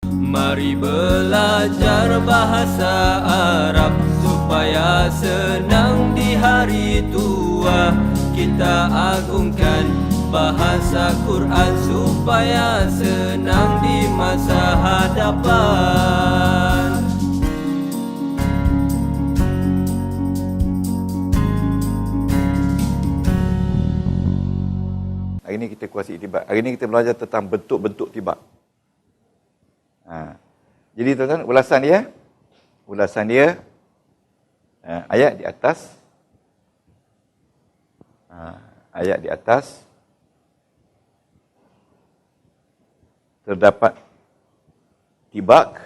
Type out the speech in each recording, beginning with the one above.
Mari belajar bahasa Arab supaya senang di hari tua. Kita agungkan bahasa Quran supaya senang di masa hadapan. Hari ini kita kuasai itibak. Hari ini kita belajar tentang bentuk-bentuk tibak. Jadi tuan-tuan, ulasan dia ayat di atas, terdapat tibak,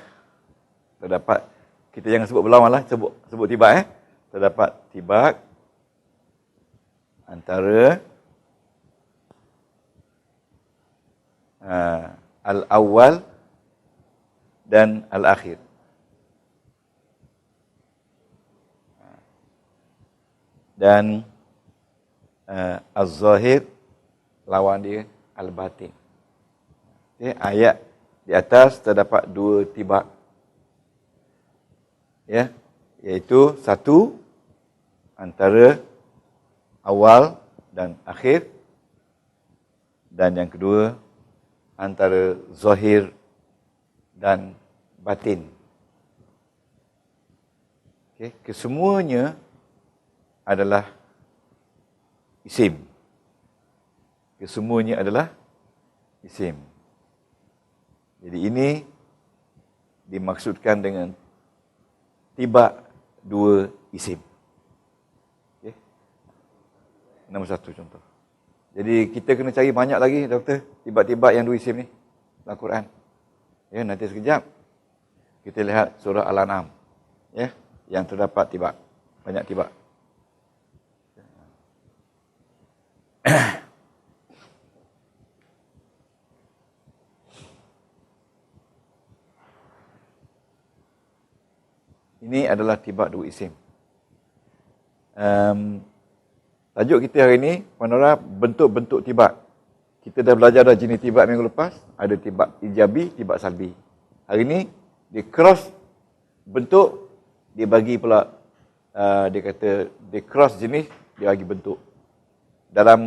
kita jangan sebut berlawan lah, sebut tibak terdapat tibak antara al-awwal dan al-akhir. Dan az-zahir lawan dia al-batin. Okay, ayat di atas terdapat dua tibak. Iaitu satu antara awal dan akhir, dan yang kedua antara zahir dan batin. Okay. Kesemuanya adalah isim. Jadi ini dimaksudkan dengan tibak dua isim. Okay. Nombor satu contoh. Jadi kita kena cari banyak lagi, doktor, tibak-tibak yang dua isim ni dalam Quran. Nanti sekejap kita lihat surah Al-An'am, yang terdapat tibak, banyak tibak. Ini adalah tibak dua isim. Tajuk kita hari ini, Panora, bentuk-bentuk tibak. Kita dah belajar dah jenis tibak minggu lepas. Ada tibak ijabi, tibak salbi. Hari ini, dia cross bentuk, dia bagi pula, dia kata, dia cross jenis, dia bagi bentuk. Dalam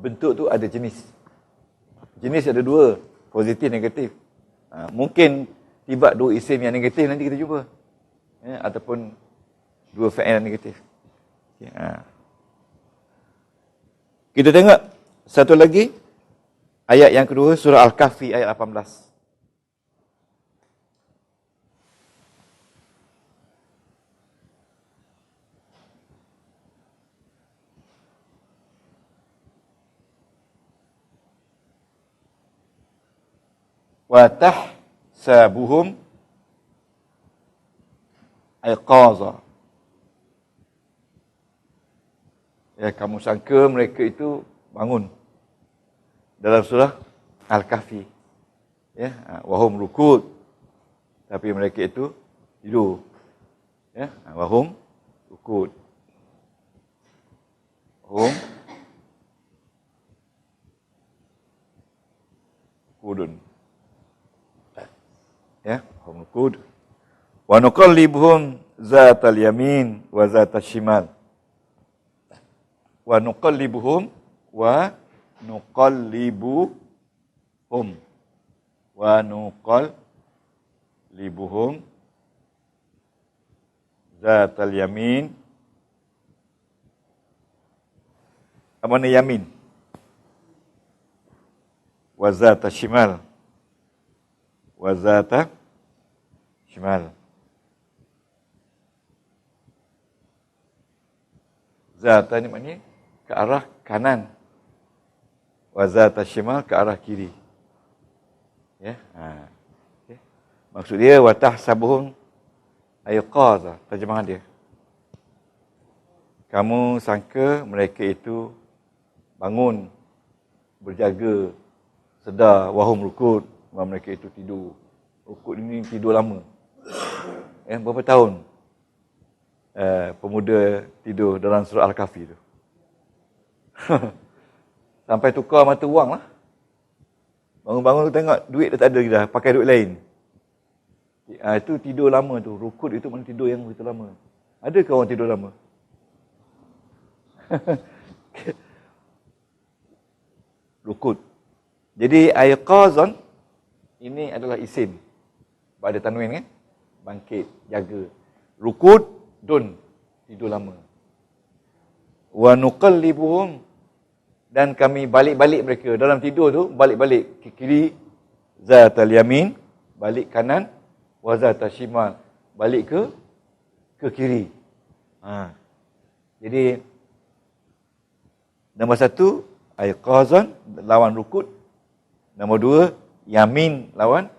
bentuk tu ada jenis. Jenis ada dua, positif, negatif. Mungkin tibak dua isim yang negatif, nanti kita jumpa. Ataupun dua fa'il yang negatif. Kita tengok satu lagi, ayat yang kedua, surah Al-Kahfi ayat 18. Wa tahsabuhum aiqaza. Kamu sangka mereka itu bangun. Dalam surah Al-Kahfi. Wahum rukud. Tapi mereka itu tidur. Wahum rukud. Wahum rukudun. Wahum rukud. Wa nuqallibuhum zatal yamin wa zatal shimal. Wa nuqallibuhum zatal yamin. Apa ni yamin? Wa zatal shimal. Zata ni maknanya ke arah kanan. Wa zata shimal, ke arah kiri. Maksud dia wa tahsabuhum aiqaza, terjemahan dia. Kamu sangka mereka itu bangun, berjaga, sedar, wahum rukud, mereka itu tidur. Rukud ini tidur lama. Berapa tahun pemuda tidur dalam surah Al-Kahfi tu? Sampai tukar mata wang lah. Bangun-bangun tu tengok duit dah tak ada dah, pakai duit lain. Itu tidur lama tu. Rukut itu mana tidur yang begitu lama. Ada ke orang tidur lama? Rukut. Jadi ayqazan ini adalah isim. Pada tanwin kan? Bangkit, jaga. Rukut, dun, tidur lama. Wa nuqallibuhum, dan kami balik-balik mereka. Dalam tidur tu, balik-balik ke kiri, zatal yamin, balik kanan, wa zatal shimal, balik ke kiri. Jadi, nombor satu, ayqazan, lawan rukut. Nombor dua, yamin lawan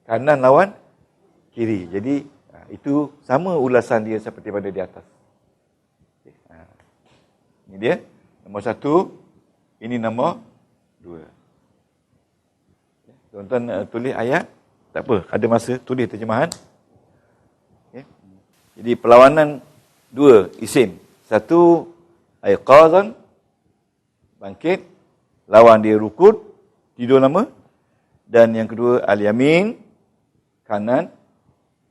kanan lawan kiri. Jadi, itu sama ulasan dia seperti pada di atas. Ini dia. Nombor satu, ini nombor dua. Tuan-tuan tulis ayat, tak apa, ada masa tulis terjemahan. Okay. Jadi perlawanan dua isim. Satu, ayqazan, bangkit, lawan dia rukut, tidur lama. Dan yang kedua, al-yamin, kanan,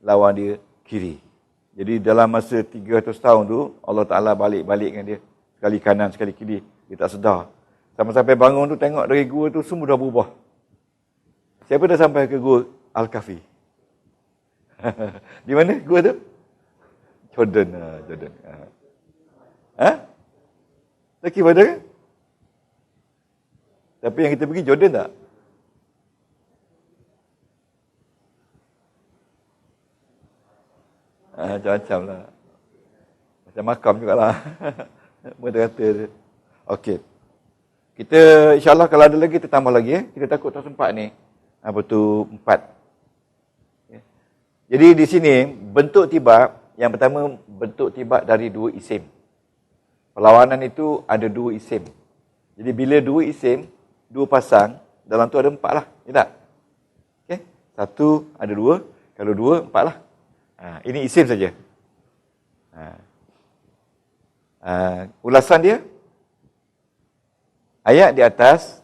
lawan dia kiri. Jadi dalam masa 300 tahun tu, Allah Ta'ala balik-balikkan dia. Sekali kanan, sekali kiri. Dia tak sedar. Sampai-sampai bangun tu, tengok dari gua tu, semua dah berubah. Siapa dah sampai ke gua Al-Kahfi? Di mana gua tu? Jordan. Jordan. Lagi pada kan? Tapi yang kita pergi Jordan tak? Macam-macam lah. Macam makam jugalah. Merata-rata. Okey. Kita insyaAllah kalau ada lagi, kita tambah lagi. Kita takut tak sempat ni. Apa tu? 4. Jadi di sini, bentuk tibak. Yang pertama, bentuk tibak dari dua isim. Perlawanan itu ada dua isim. Jadi bila dua isim, dua pasang, dalam tu ada 4 lah. Ya tak? Okay? 1 ada 2. Kalau 2, 4 lah. Ini isim saja. Ulasan dia, ayat di atas,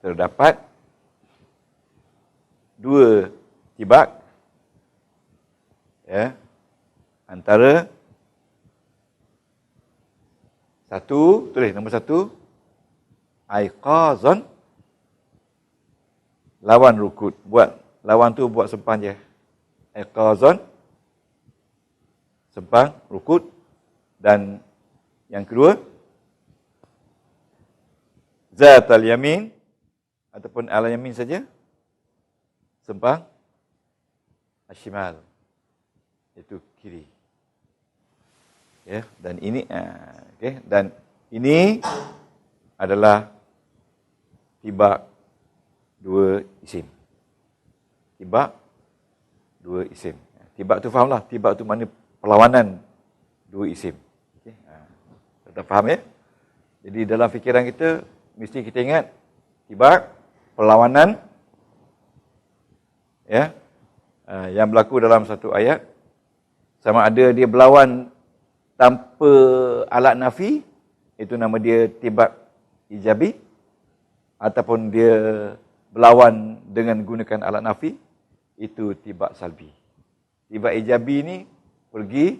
terdapat dua tibak, ya, antara satu, tulis nombor 1, ayqazan, lawan rukut. Lawan tu buat sempang je. Ayqazan, sempang, rukut. Dan yang kedua, zatal yamin, ataupun al yamin saja, sempang, ashimal, itu kiri. Ya, dan ini okey, dan ini adalah tibak dua isim. Tibak dua isim. Tibak tu fahamlah, tibak tu makna perlawanan dua isim. Okey. Kita faham ya? Jadi dalam fikiran kita mesti kita ingat tibak perlawanan, ya, yang berlaku dalam satu ayat, sama ada dia berlawan tanpa alat nafi, itu nama dia tibak ijabi, ataupun dia berlawan dengan gunakan alat nafi, itu tibak salbi. Tibak ijabi ni pergi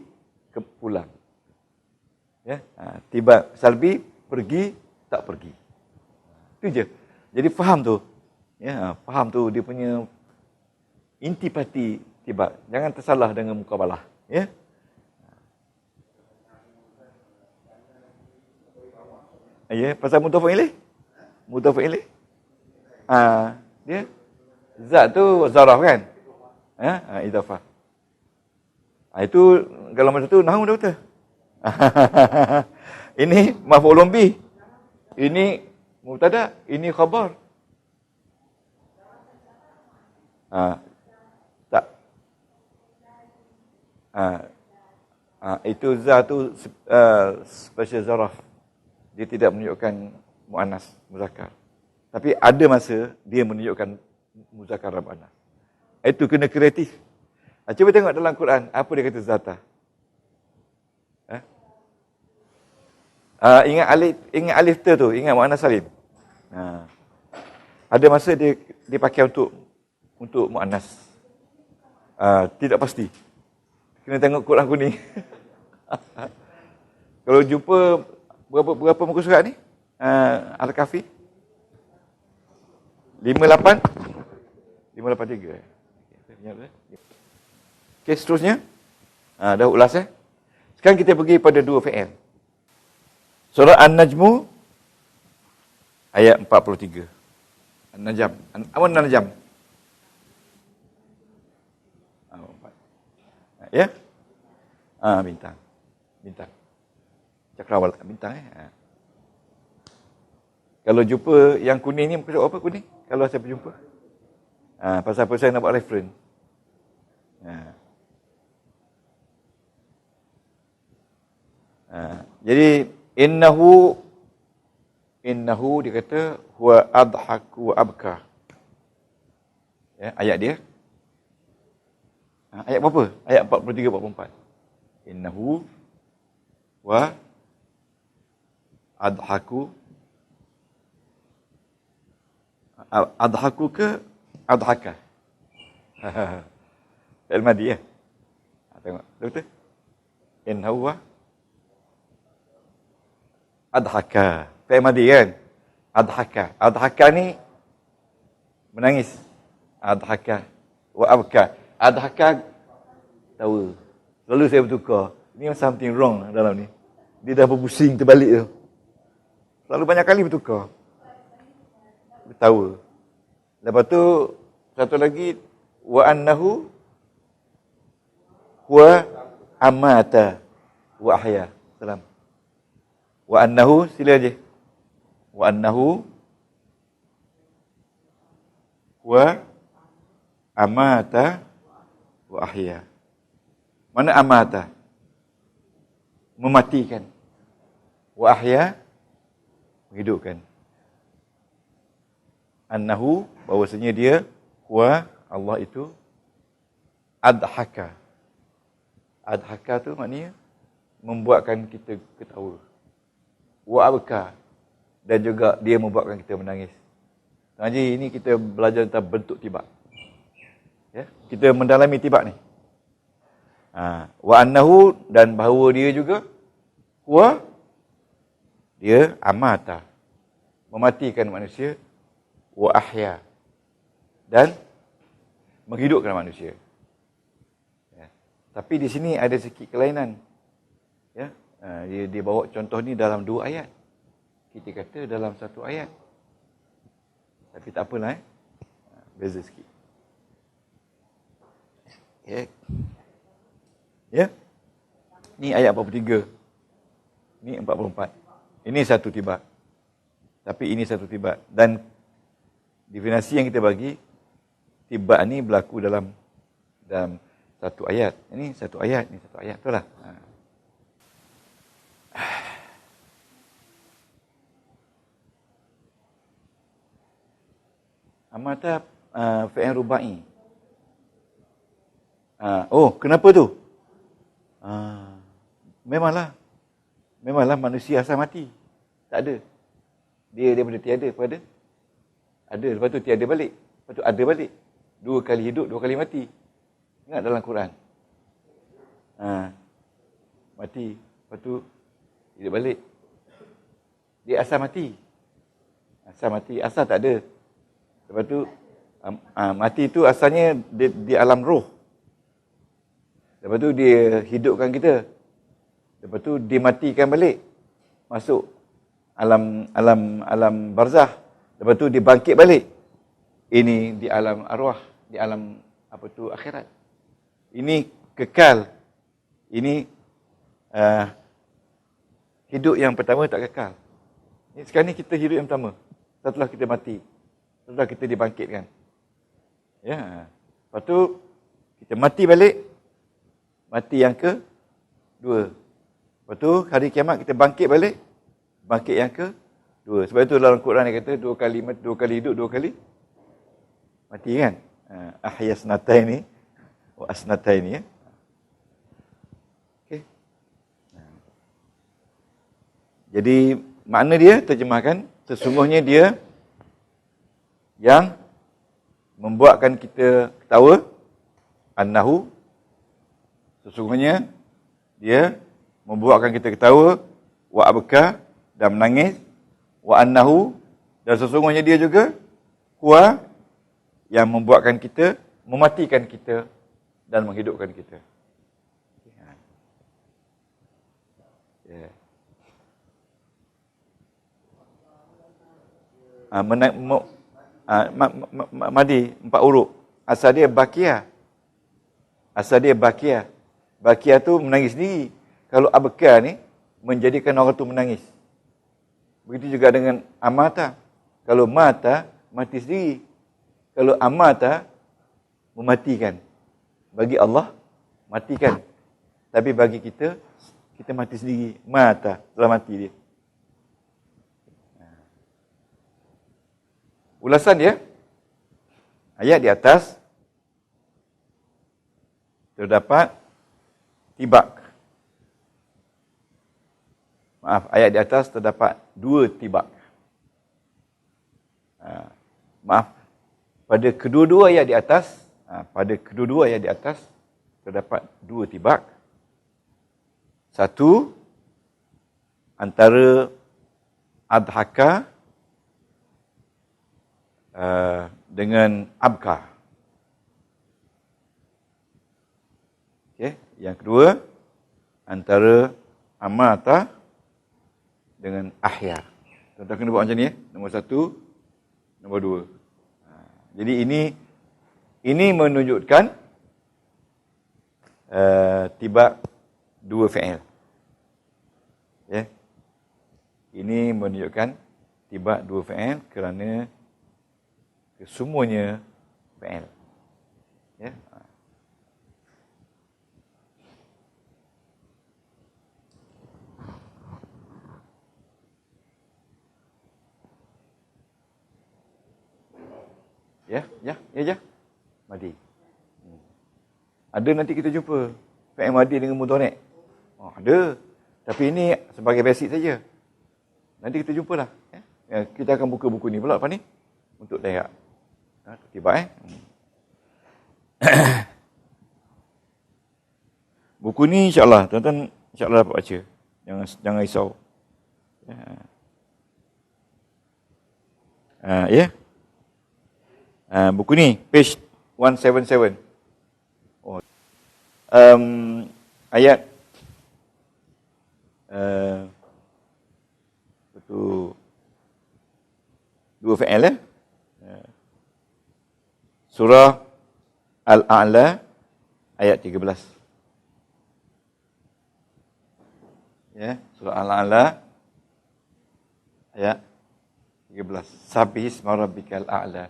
ke pulang. Ya, tibak salbi pergi tak pergi. Itu je. Jadi faham tu. Ya, faham tu dia punya intipati tibak. Jangan tersalah dengan mukabalah, ya. Ya, pasal mudhaf ilaih. Mudhaf ilaih. Dia zat tu zaraf kan? Idafah. Itu kalau macam tu nahu dah betul. Ini maf'ulun bih. Ini mubtada, ini khabar. Tak. Itu zat tu special zaraf. Dia tidak menunjukkan muannas muzakkar. Tapi ada masa dia menunjukkan muzakkar dan muannas. Itu kena kreatif. Cuba tengok dalam Quran, apa dia kata zata. Ingat alif ta tu, ingat muannas salim. Ada masa dia dipakai untuk muannas. Tidak pasti. Kena tengok Quran kuning. Kalau jumpa berapa muka surat ni? Al-Kahfi 58 583. Okey, seterusnya. Dah ulas Sekarang kita pergi pada dua fi'il. Surah An-Najmu ayat 43. An-Najm. Awan An-Najm. Ya? Bintang. Cakrawala bintang Kalau jumpa yang kuning ni maksud apa kuning? Kalau saya berjumpa. Pasal apa saya nak buat reference. Jadi innahu dia kata huwa adhaku wa abka. Ayat dia. Ayat berapa? Ayat 43 44. Innahu wa adhaku ke adhaka. Fi'il madi tengok betul. Innahu wa adhaka. Fi'il madi kan? Adhaka ni menangis. Adhaka wa abka. Adhaka tawa. Selalu saya bertukar. Ini something wrong dalam ni. Dia dah berpusing terbalik tu. Selalu banyak kali bertukar. Bertawa. Lepas tu satu lagi wa annahu huwa amata wa ahya. Salam. Wa annahu sila je. Wa annahu huwa amata wa ahya. Mana amata? Mematikan. Wa ahya menghidupkan. Annahu bahwasanya dia huwa Allah itu adhaka. Adhaka tu maknanya membuatkan kita ketawa. Wa abka dan juga dia membuatkan kita menangis. Ngaji ini kita belajar tentang bentuk tibak. Ya, kita mendalami tibak ni. Wa annahu dan bahawa dia juga huwa dia amata mematikan manusia wa ahya dan menghidupkan manusia. Ya. Tapi di sini ada sikit kelainan. Ya, dia bawa contoh ni dalam dua ayat. Kita kata dalam satu ayat. Tapi tak apalah beza sikit. Ya. Ni ayat 43. Ni 44. Ini satu tibak. Tapi ini satu tibak. Dan definisi yang kita bagi, tibak ni berlaku dalam satu ayat. Ini satu ayat, ni satu ayat. Betul lah. Amata fi'il rubai. Kenapa tu? Memanglah manusia asal mati. Tak ada. Dia daripada tiada kepada ada. Lepas tu tiada balik. Lepas tu ada balik. 2 kali hidup, 2 kali mati. Ingat dalam Quran. Mati. Lepas tu hidup balik. Dia asal mati. Asal tak ada. Lepas tu mati tu asalnya di alam roh. Lepas tu dia hidupkan kita. Lepas tu dimatikan balik. Masuk alam barzah. Lepas tu dibangkit balik. Ini di alam arwah, di alam akhirat. Ini kekal. Ini hidup yang pertama tak kekal. Sekarang ni kita hidup yang pertama. Setelah kita mati. Setelah kita dibangkitkan. Ya. Lepas tu kita mati balik. Mati yang kedua. Lepas tu hari kiamat kita bangkit balik. Bangkit yang kedua. Sebab itu dalam Quran dia kata 2 kali mati, 2 kali hidup, 2 kali mati kan. Ahya snataini wa asnataini ya. Okey. Jadi makna dia terjemahkan sesungguhnya dia yang membuatkan kita ketawa, annahu, sesungguhnya dia membuatkan kita ketawa, wa abka, dan menangis, wa annahu, dan sesungguhnya dia juga huwa, yang membuatkan kita, mematikan kita dan menghidupkan kita. Yeah. Madi 4 huruf. Asal dia bakia. Bakia tu menangis sendiri. Kalau abka ni menjadikan orang tu menangis. Begitu juga dengan amata. Kalau mata, mati sendiri. Kalau amata, mematikan. Bagi Allah, matikan. Tapi bagi kita, kita mati sendiri. Mata, telah mati dia. Ulasan dia, ayat di atas terdapat tibak. Maaf, ayat di atas terdapat 2 tibak. Maaf, pada kedua-dua ayat di atas, terdapat 2 tibak. Satu, antara adhaka dengan abka. Okay. Yang kedua, antara amata dengan ahya. Tuan-tuan kena buat macam ni. Nombor 1, nombor 2. Jadi ini menunjukkan tibak 2 fi'il. Okay. Ini menunjukkan tibak 2 fi'il kerana kesemuanya fi'il. Ya. Ya. Madi. Ada nanti kita jumpa fi'il madi dengan mudhari'. Oh, ada. Tapi ini sebagai basic saja. Nanti kita jumpalah. Ya. Kita akan buka buku ni pula apa ni? Untuk tengok. Tiba buku ni insya-Allah tuan-tuan insya-Allah dapat baca. Jangan risau. Ya. Buku ni page 177. Oh. Ayat betul 2 fi'il ya. Surah Al-A'la ayat 13. Ya, surah Al-A'la ayat 13. Sabbihisma rabbikal a'la.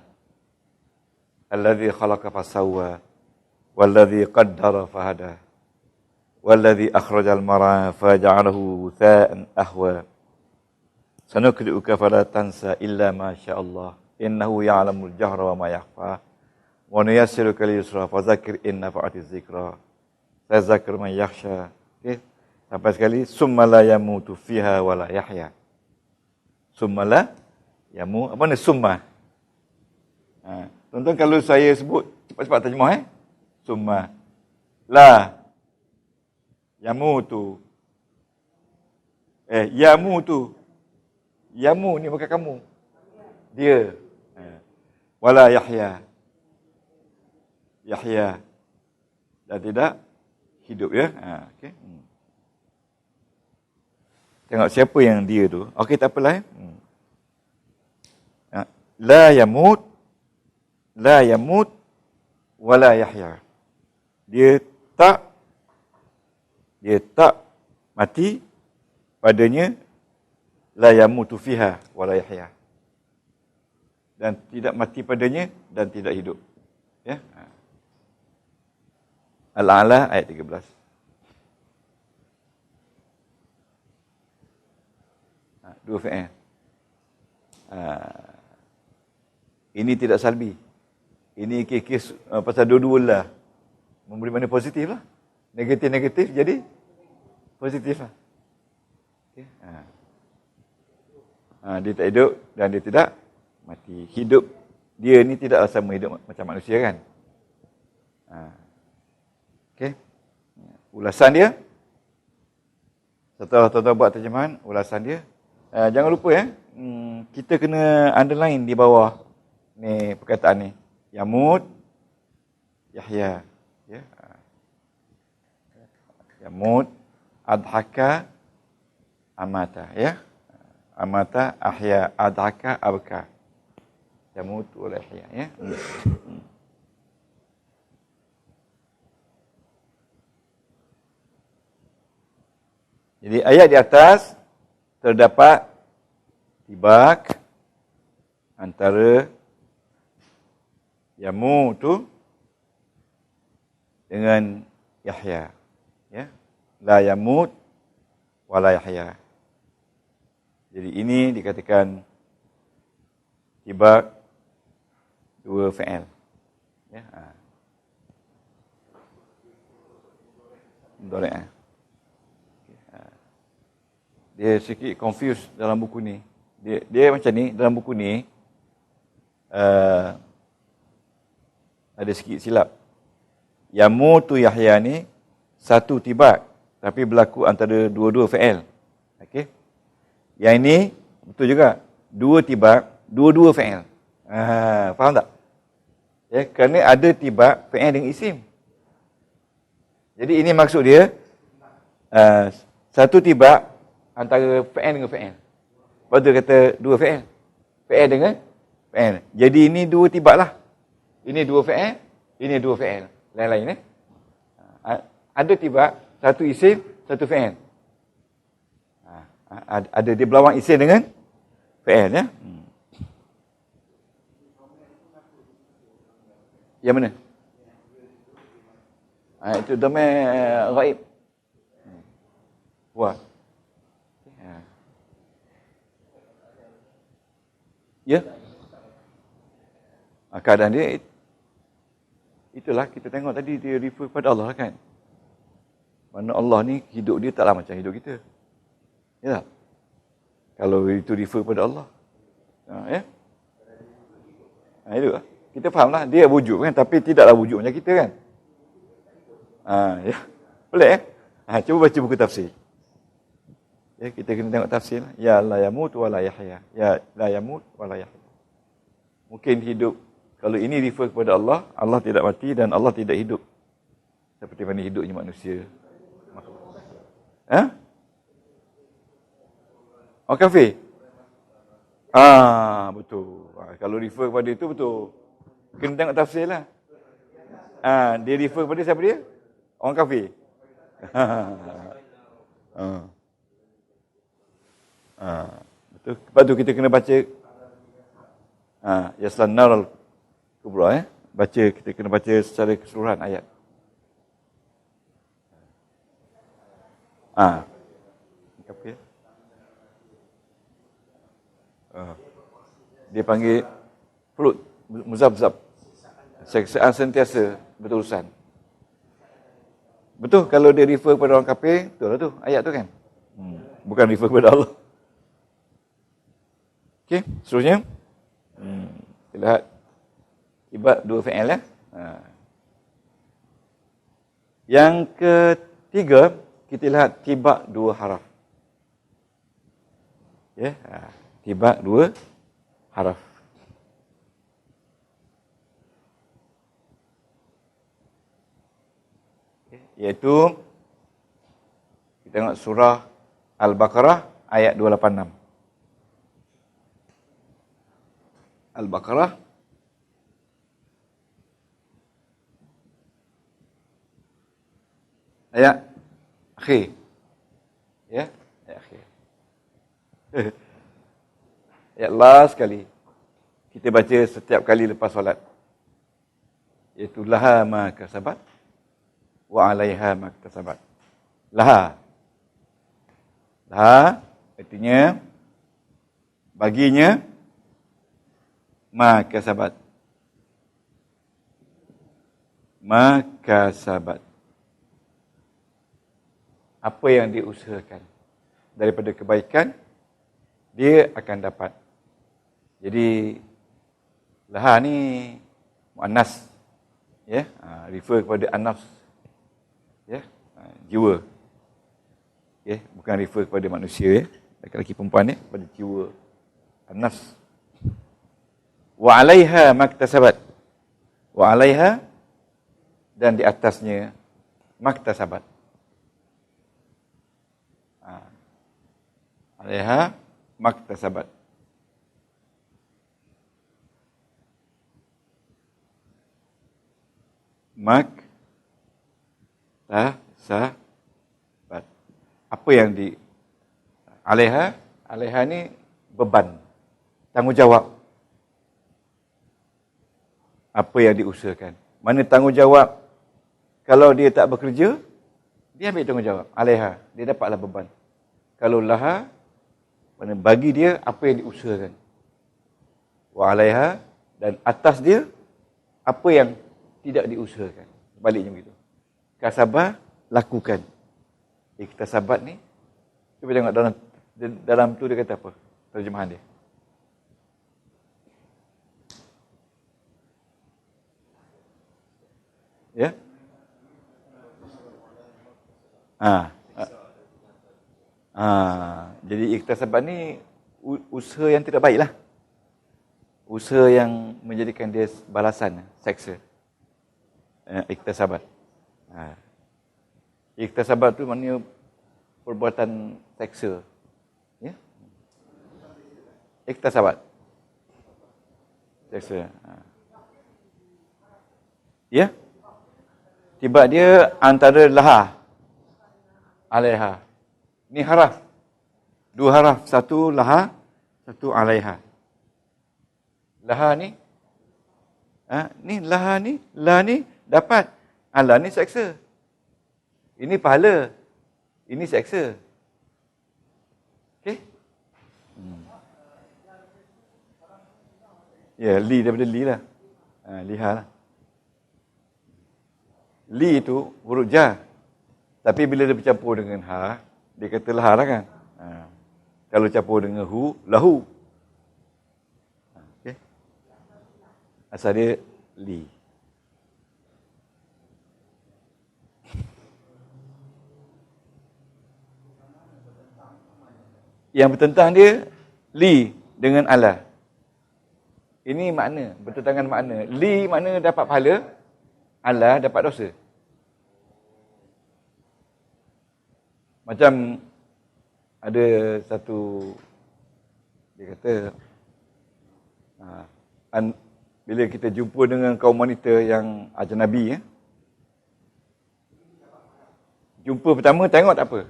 Alladzi khalaqa fasawwa walladzi qaddara fahada. Walladzi akhrajal mar'a faja'alahu ghutha'an ahwa. Sanuqri'uka fala tansa illa ma sya'allah. Innahu ya'lamul jahra wa ma yakhfa. Wa nuyassiruka lil yusra fadzakir in nafa'atiz zikra. Tadzakir man yakhsha. Okey. Sampai sekali summa la yamutu fiha wa la yahya. Summa la yamu. Apa ni summa? Tuan-tuan kalau saya sebut cepat-cepat terjemah Summa la yamutu. Yamutu. Yamu ni bukan kamu. Dia. Wala yahya. Yahya. Dan tidak hidup ya. Okey. Tengok siapa yang dia tu. Okey, tak apalah. La yamut wala yahya. Dia tak mati padanya, la yamutu fiha wala yahya. Dan tidak mati padanya dan tidak hidup. Ya. Al-A'la ayat 13. Dua fi'il. Ini tidak salbi. Ini kes pasal dua-dua lah. Memberi makna positif lah. Negatif-negatif jadi positif lah. Okay. Dia tak hidup dan dia tidak mati. Hidup dia ni tidaklah sama hidup macam manusia kan. Okey. Ulasan dia, setelah tuan-tuan buat terjemahan, ulasan dia, jangan lupa kita kena underline di bawah ni perkataan ni. Yamut, Yahya. Ya. Yamut, adhaka, amata. Ya. Amata, ahya, adhaka, abka. Yamut, wala Yahya. Ya. Jadi ayat di atas terdapat tibak antara yamutu dengan Yahya. Ya. La yamut wala Yahya. Jadi ini dikatakan tibak dua fi'il. Ya. Mudhari'. Dia sikit confused dalam buku ni. Dia macam ni, dalam buku ni ada sikit silap. Yamutu Yahya ni satu tibak, tapi berlaku antara dua-dua fi'il. Okey. Yang ini betul juga. Dua tibak, dua-dua fi'il. Faham tak? Ya, kerana ada tibak fi'il dengan isim. Jadi ini maksud dia satu tibak antara fi'il dengan fi'il. Lepas tu kata dua fi'il. Fi'il dengan fi'il. Jadi ini dua tibak lah. Ini dua fi'il, ini dua fi'il. Lain-lain ada tibak, satu isim, satu fi'il. Ada dia berlawan isim dengan fi'il ya. Yang mana? Itu dhamir ghaib. Wah. Ya. Keadaan dia itulah kita tengok tadi, dia refer kepada Allah kan. Mana Allah ni hidup dia taklah macam hidup kita. Ya tak? Kalau itu refer kepada Allah. Ya. Itu lah. Kita fahamlah dia wujud kan, tapi tidaklah wujud macam kita kan. Ya. Boleh cuba baca buku tafsir. Ya, kita kena tengok tafsir. Ya la yamut wa la yahya. Ya la yamut wa la yahya. Mungkin hidup, kalau ini refer kepada Allah, Allah tidak mati dan Allah tidak hidup. Seperti mana hidupnya manusia. Oh, kafir. Betul. Kalau refer kepada itu betul. Kena tengok tafsir lah. Dia refer kepada siapa dia? Orang kafir. Betul. Lepas tu kita kena baca Yaslan Naral Kubra baca, kita kena baca secara keseluruhan ayat. Apa? Dia panggil flut, muzab-zab. Seksaan sentiasa berurusan. Betul, kalau dia refer kepada orang kafir, betul lah tu, ayat tu kan. Bukan refer kepada Allah. Okey, seterusnya. Kita lihat tibak dua fi'il ya. Yang ketiga, kita lihat tibak dua haraf. Ya, tibak dua haraf. Iaitu kita tengok surah Al-Baqarah ayat 286. Al-Baqarah ayat akhir. Ya, ayat akhir. Ayat last kali kita baca setiap kali lepas solat. Iaitu laha ma kasabat wa 'alaiha ma kasabat. Laha. Laha artinya baginya ma kasabat. Ma kasabat. Apa yang diusahakan daripada kebaikan, dia akan dapat. Jadi Laha ni muannas. Ya, refer kepada an-nafs. Ya, jiwa. Ya, bukan refer kepada manusia ya. Lelaki perempuan ya, pada jiwa. An-nafs. Wa 'alaiha maktasabat. Wa 'alaiha dan di atasnya maktasabat. 'Alaiha maktasabat. Maktasabat. Apa yang di 'alaiha? 'Alaiha ni beban, tanggungjawab. Apa yang diusahakan. Mana tanggungjawab, kalau dia tak bekerja, dia ambil tanggungjawab. 'Alaiha, dia dapatlah beban. Kalau laha, mana bagi dia apa yang diusahakan. Wa 'alaiha, dan atas dia, apa yang tidak diusahakan. Baliknya begitu. Kasabah, lakukan. Iktasabat ni, cuba tengok dalam tu dia kata apa? Terjemahan dia. Ya? Jadi iktasabat ni usaha yang tidak baiklah. Usaha yang menjadikan dia balasan, seksa. Iktasabat. Iktasabat tu maknanya perbuatan seksa. Ya? Iktasabat. Seksa. Ya? Tiba dia antara laha, 'alaiha. Ni haraf. Dua haraf. Satu laha, satu 'alaiha. Laha ni, ni laha ni, la ni dapat. La ni seksa. Ini pahala. Ini seksa. Okey? Ya, li daripada li lah. Liha lah. Li itu huruf jar. Tapi bila dia bercampur dengan ha, dia kata laha lah kan. Kalau campur dengan hu, lahu. Okay. Asal dia li. Yang bertentang dia li dengan ala. Ini makna, bertentangan makna. Li makna dapat pahala, ala dapat dosa. Macam ada satu, dia kata, bila kita jumpa dengan kaum wanita yang ajnabi, jumpa pertama tengok tak apa.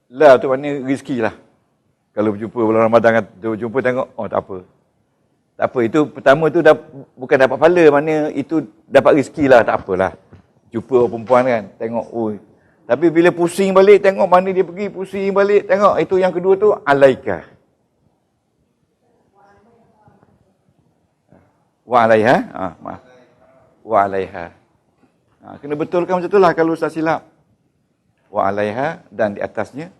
La tu maknanya rezeki lah. Kalau berjumpa bulan Ramadan, jumpa tengok, oh tak apa. Tak apa, itu pertama tu bukan dapat pahala, maknanya itu dapat rezeki lah, tak apalah. Jumpa orang perempuan kan, tengok, oh. Tapi bila pusing balik, tengok mana dia pergi, pusing balik, tengok, itu yang kedua tu, alaika. Wa alaiha, maaf. Wa alaiha. Kena betulkan macam tu lah kalau tak silap. Wa alaiha, dan di atasnya,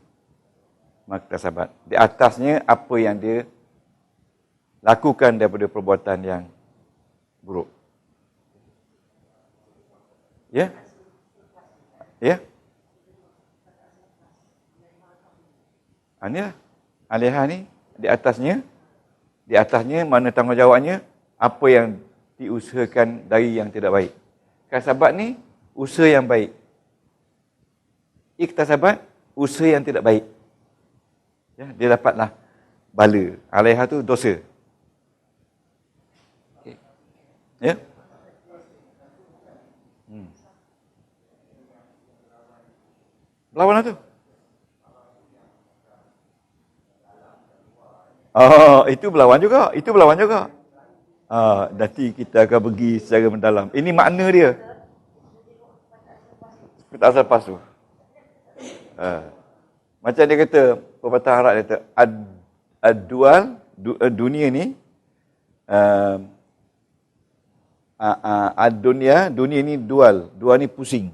maktasabat. Di atasnya apa yang dia lakukan daripada perbuatan yang buruk. Ya? Ya? Ini lah. Alaiha ni, di atasnya mana tanggungjawabnya, apa yang diusahakan dari yang tidak baik. Kasabat ni, usaha yang baik. Iktasabat, usaha yang tidak baik. Ya, dia dapatlah bala. Alaiha tu dosa. Okay. Ya? Lawan lah tu. Itu berlawan juga. Itu berlawan juga. Nanti kita akan pergi secara mendalam. Ini makna dia. Seperti asal lepas tu. Macam dia kata, pepatah Arab dia kata, ad-dual, dunia ni, ad-dunia, dunia ni dual. Dual ni pusing.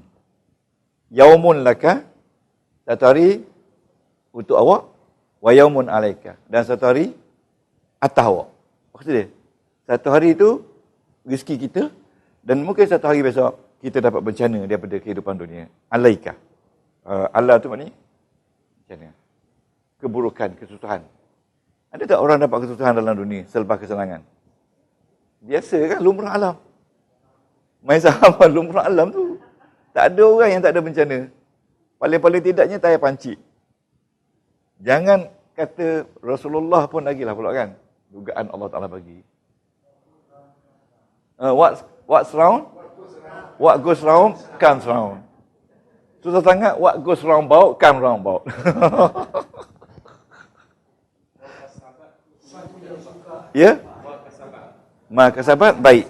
Yaumun laka, satu hari untuk awak, wa yaumun alaika. Dan satu hari atas awak. Maksud dia? Satu hari itu rezeki kita, dan mungkin satu hari besok kita dapat bencana daripada kehidupan dunia. Alaika. Allah tu maknanya bencana. Keburukan, kesusahan. Ada tak orang dapat kesusahan dalam dunia selepas kesenangan? Biasa kan, lumrah alam. Main sahabat lumrah alam tu. Tak ada orang yang tak ada bencana. Paling-paling tidaknya tak payah pancik. Jangan kata Rasulullah pun lagi lah pula kan. Dugaan Allah Ta'ala bagi. What's round? What goes round comes round. Susah sangat, what goes round about, come round about. Ya? Maka sahabat baik.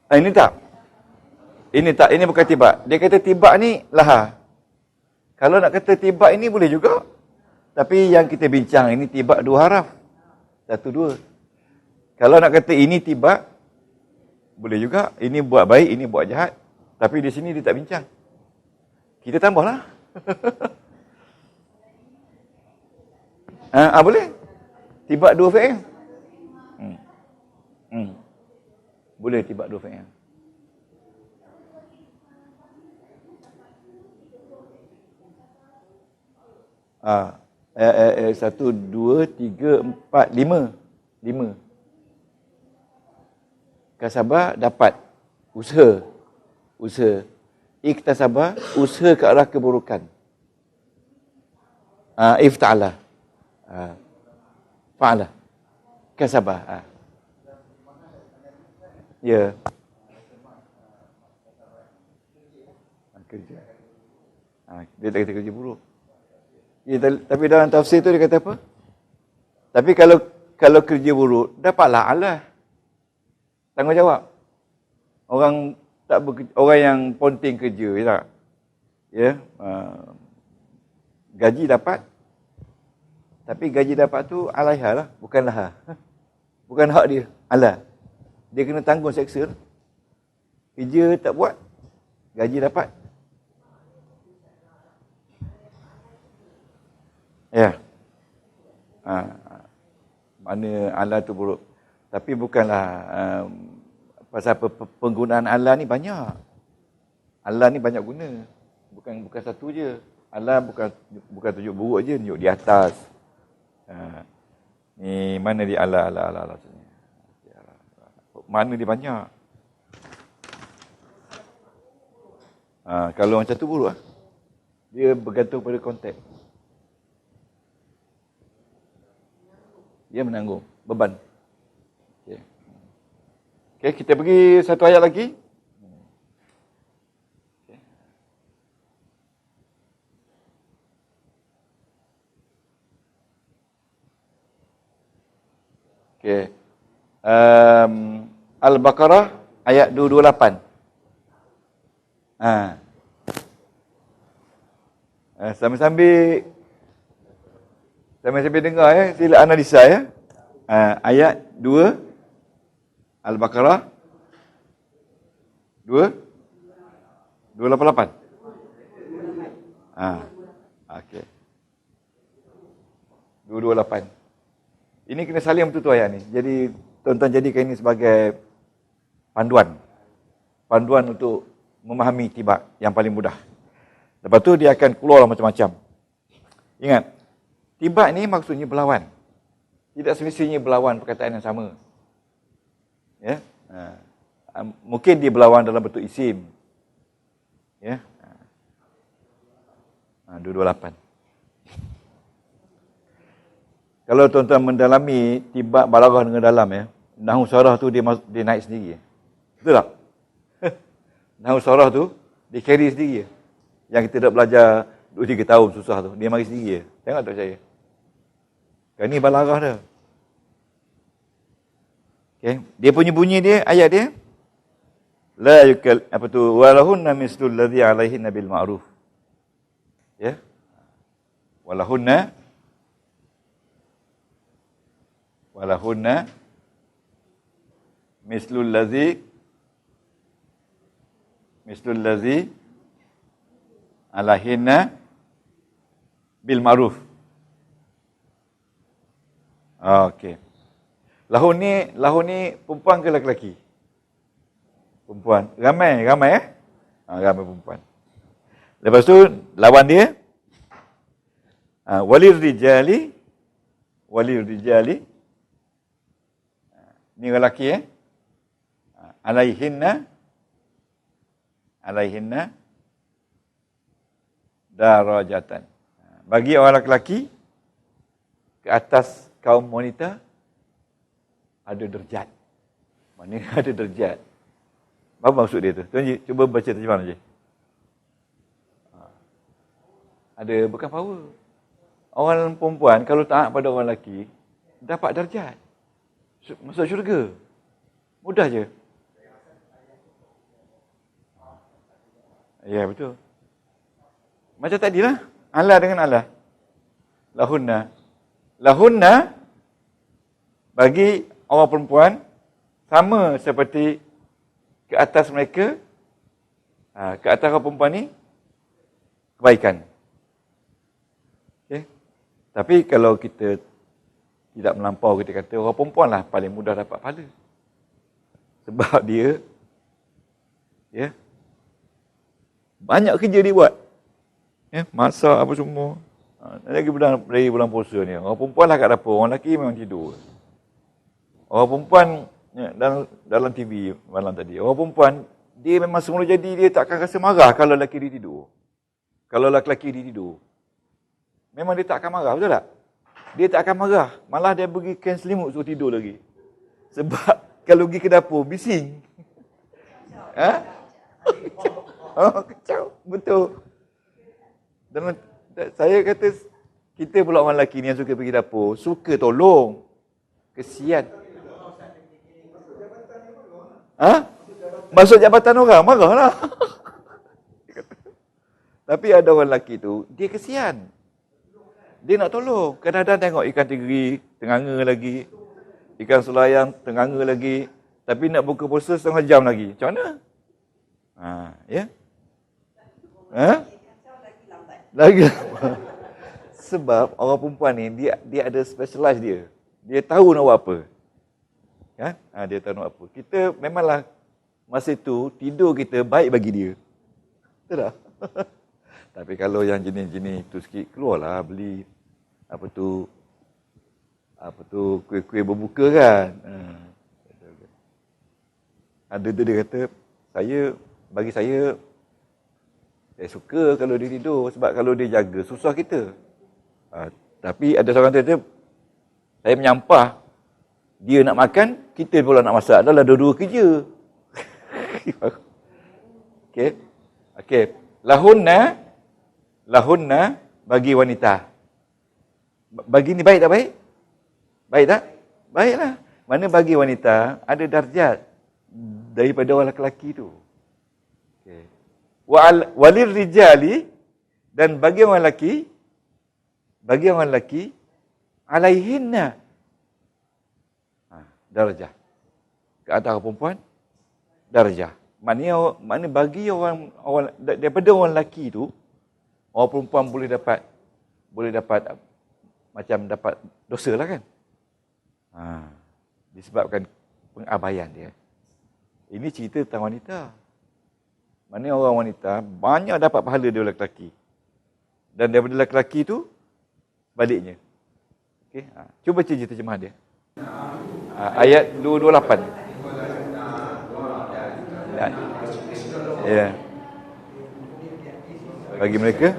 Ini tak. Ini bukan tibak. Dia kata tibak ni laha. Kalau nak kata tibak ini boleh juga. Tapi yang kita bincang ini tibak dua haraf. Satu, dua. Kalau nak kata ini tibak, boleh juga. Ini buat baik, ini buat jahat. Tapi di sini dia tak bincang. Kita tambahlah. Boleh. Tibak dua fi'il. Boleh tibak dua fi'il. Satu, dua, tiga, empat, lima. Kasabah dapat. Usaha. Iktasabah, usaha ke arah keburukan. Ifta'ala. Fa'ala. Kasabah. Ya. Kerja. Dia tak kata kerja buruk. Ya, tapi dalam tafsir tu dia kata apa? Tapi kalau kerja buruk, dapatlah Allah. Tanggungjawab. Orang yang ponting kerja, ya tak? Ya. Gaji dapat. Tapi gaji dapat tu alaiha lah, bukan laha. Bukan hak dia, Allah. Dia kena tanggung seksa. Kerja tak buat, gaji dapat. Ya. Mana Allah tu buruk. Tapi bukanlah pasal penggunaan Allah ni banyak. Allah ni banyak guna. Bukan satu je. Allah bukan tunjuk buruk je, tunjuk di atas. Ni mana dia Allah. Mana dia banyak. Kalau macam tu buruk lah. Dia bergantung pada konteks. Dia menanggung beban. Okey, kita pergi satu ayat lagi. Okey. Al-Baqarah ayat 228. Sambil-sambil dengar sila analisa ayat 2 Al-Baqarah 288. Okey. 228. Ini kena saling betul-betul ayat ni. Jadi tuan-tuan jadikan ini sebagai panduan untuk memahami tibak yang paling mudah. Lepas tu dia akan keluar macam-macam. Ingat, tibak ni maksudnya berlawan. Tidak semestinya berlawan perkataan yang sama. Ya. Mungkin dia berlawan dalam bentuk isim. Ya. 228. Kalau tuan-tuan mendalami tibak balaghah dengan dalam nahwu sarah tu dia naik sendiri. Betul tak? Nahwu sarah tu dia carry sendiri. Yang kita dah belajar 2-3 tahun susah tu, dia mari sendiri. Tengok tak percaya? Kan ni balaghah dia. Okay. Dia punya bunyi dia, ayat dia. La yukal, walahunna mislul ladzi alaihinna bil ma'ruf. Ya. Walahunna mislul ladzi alaihinna bil ma'ruf. Okey. Lahun ni perempuan ke lelaki? Perempuan. Ramai ramai perempuan. Lepas tu lawan dia walil rijali ni lelaki alaihinna darajatan. Bagi orang lelaki ke atas kaum wanita ada derajat. Maknanya ada derajat. Apa maksud dia tu? Tuan Ji, cuba baca terjemahan je. Ada bukan power. Orang perempuan kalau taat pada orang lelaki dapat darjat. Masuk syurga. Mudah je. Ya, betul. Macam tadilah. Allah dengan Allah. Lahunna bagi orang perempuan sama seperti ke atas mereka, ke atas orang perempuan ni kebaikan. Okay. Tapi kalau kita tidak melampau, kita kata orang perempuan lah paling mudah dapat pahala. Sebab dia banyak kerja dia buat. Masak apa semua. Lagi bulan puasa ni. Orang perempuan lah kat dapur, orang lelaki memang tidur. Orang perempuan dalam TV malam tadi, orang perempuan dia memang semula jadi dia takkan rasa marah kalau lelaki dia tidur. Kalau lelaki dia tidur, memang dia tak akan marah, betul tak? Dia tak akan marah, malah dia pergi kain selimut suruh tidur lagi. Sebab kalau pergi ke dapur bising. Kacau, betul. Dan saya kata kita pula orang lelaki ni yang suka pergi dapur, suka tolong. Kesian. Masuk jabatan orang, marahlah. Tapi ada orang lelaki tu, dia kesian. Dia nak tolong. Kadang-kadang tengok ikan tenggiri, tenganga lagi. Ikan selayang, tenganga lagi. Tapi nak buka puasa setengah jam lagi. Macam mana? Ya? Lagi lambat. Sebab orang perempuan ni, dia ada specialize dia. Dia tahu nak buat apa. Kan? Dia tahu nak buat apa. Kita memanglah masa itu tidur kita baik bagi dia. Betul tak? Tapi kalau yang jenis-jenis tu sikit, keluarlah beli kuih-kuih berbuka kan. Ada dia kata, bagi saya suka kalau dia tidur sebab kalau dia jaga susah kita. Tapi ada seorang kata, saya menyampah, dia nak makan, kita pula nak masak. Dah lah dua-dua kerja. Okey. Lahunna bagi wanita. Bagi ni baik tak baik? Baik tak? Baiklah. Mana bagi wanita ada darjat daripada orang lelaki tu. Okey. Walil rijali dan bagi orang lelaki alaihinna darjah. Ke atas perempuan darjah. Maknanya bagi orang daripada orang lelaki tu, orang perempuan boleh dapat macam dapat dosa lah kan. Disebabkan pengabaian dia. Ini cerita tentang wanita. Maknanya orang wanita banyak dapat pahala daripada lelaki. Dan daripada lelaki tu baliknya. Okey, cuba baca je terjemahan dia. Ayat 228. Ya. Bagi mereka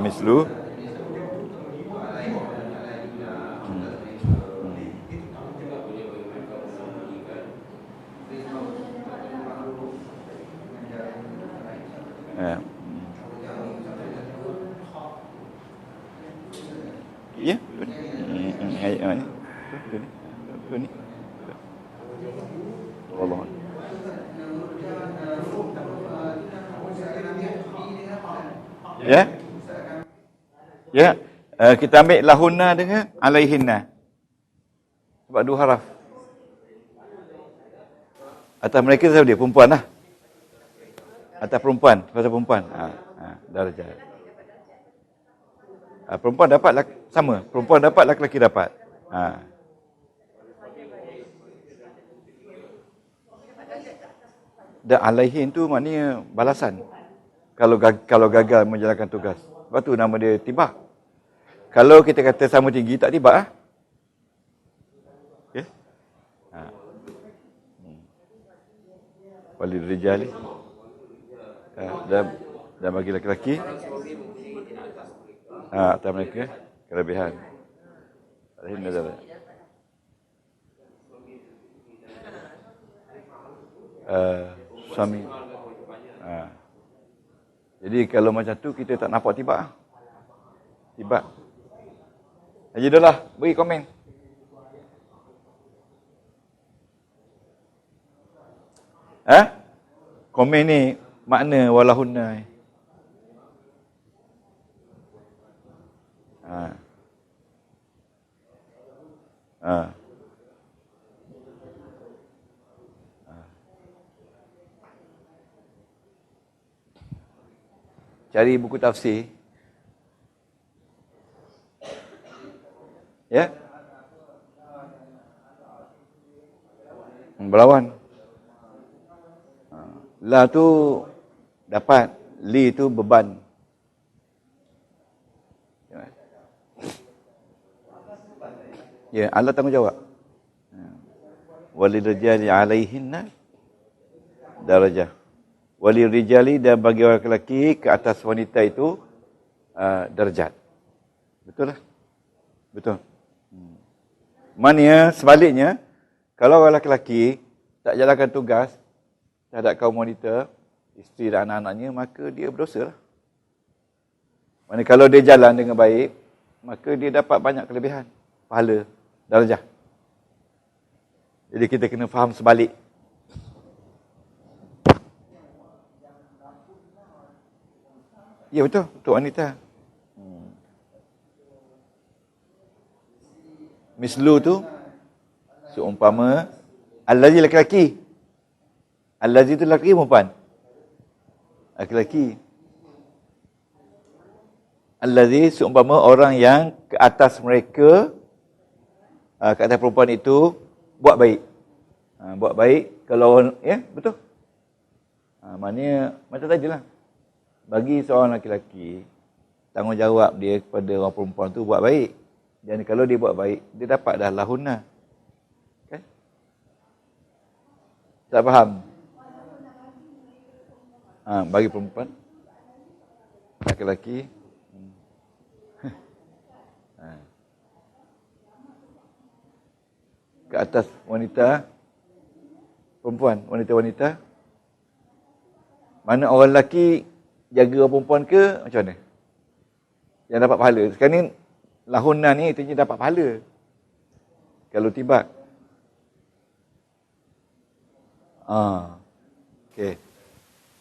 mislu ya. Ayat mana? Ni. Allah. Ya. Ya. Kita ambil lahunna dengan alaihinna. Sebab dua haraf. Atas mereka siapa dia? Perempuan lah. Atas perempuan. Pasal perempuan. darjat. Perempuan dapat sama. Perempuan dapat, lelaki dapat. Dan alaihin tu maknanya balasan. Kalau gagal menjalankan tugas. Sebab tu nama dia tibak. Kalau kita kata sama tinggi, tak tibak. Okay? Walil rijali. Dan bagi lelaki. Atas mereka kelebihan. Alaihin nazar. Suami. Jadi kalau macam tu kita tak nampak tibak. Tibak. Haji dah lah, beri komen. Komen ni makna walahunna. Cari buku tafsir. Ya. Berlawan. La tu dapat, li tu beban. Ya, Allah tanggungjawab. Walil rijali alaihinna darajah. Walil rijali, dan bagi orang lelaki ke atas wanita itu darjat. Betul lah. Betul. Maknanya sebaliknya, kalau orang lelaki tak jalankan tugas terhadap kaum wanita, isteri dan anak-anaknya, maka dia berdosa lah. Maknanya kalau dia jalan dengan baik, maka dia dapat banyak kelebihan, pahala, darjah. Jadi kita kena faham sebalik. Ya betul, untuk wanita. Mislu tu seumpama allazi laki-laki. Allazi tu laki perempuan? Laki-laki. Allazi seumpama orang yang ke atas mereka, ke atas perempuan itu buat baik. Buat baik kalau ya betul. Maknanya macam tadilah. Bagi seorang lelaki, tanggungjawab dia kepada orang perempuan tu buat baik. Dan kalau dia buat baik, dia dapat dah lahunna. Okay? Tak faham? Bagi perempuan, lelaki, ke atas wanita, perempuan, wanita-wanita. Mana orang lelaki jaga orang perempuan ke macam mana? Yang dapat pahala. Sekarang ni lahunna ni itu dapat pahala. Kalau tibak. Okey.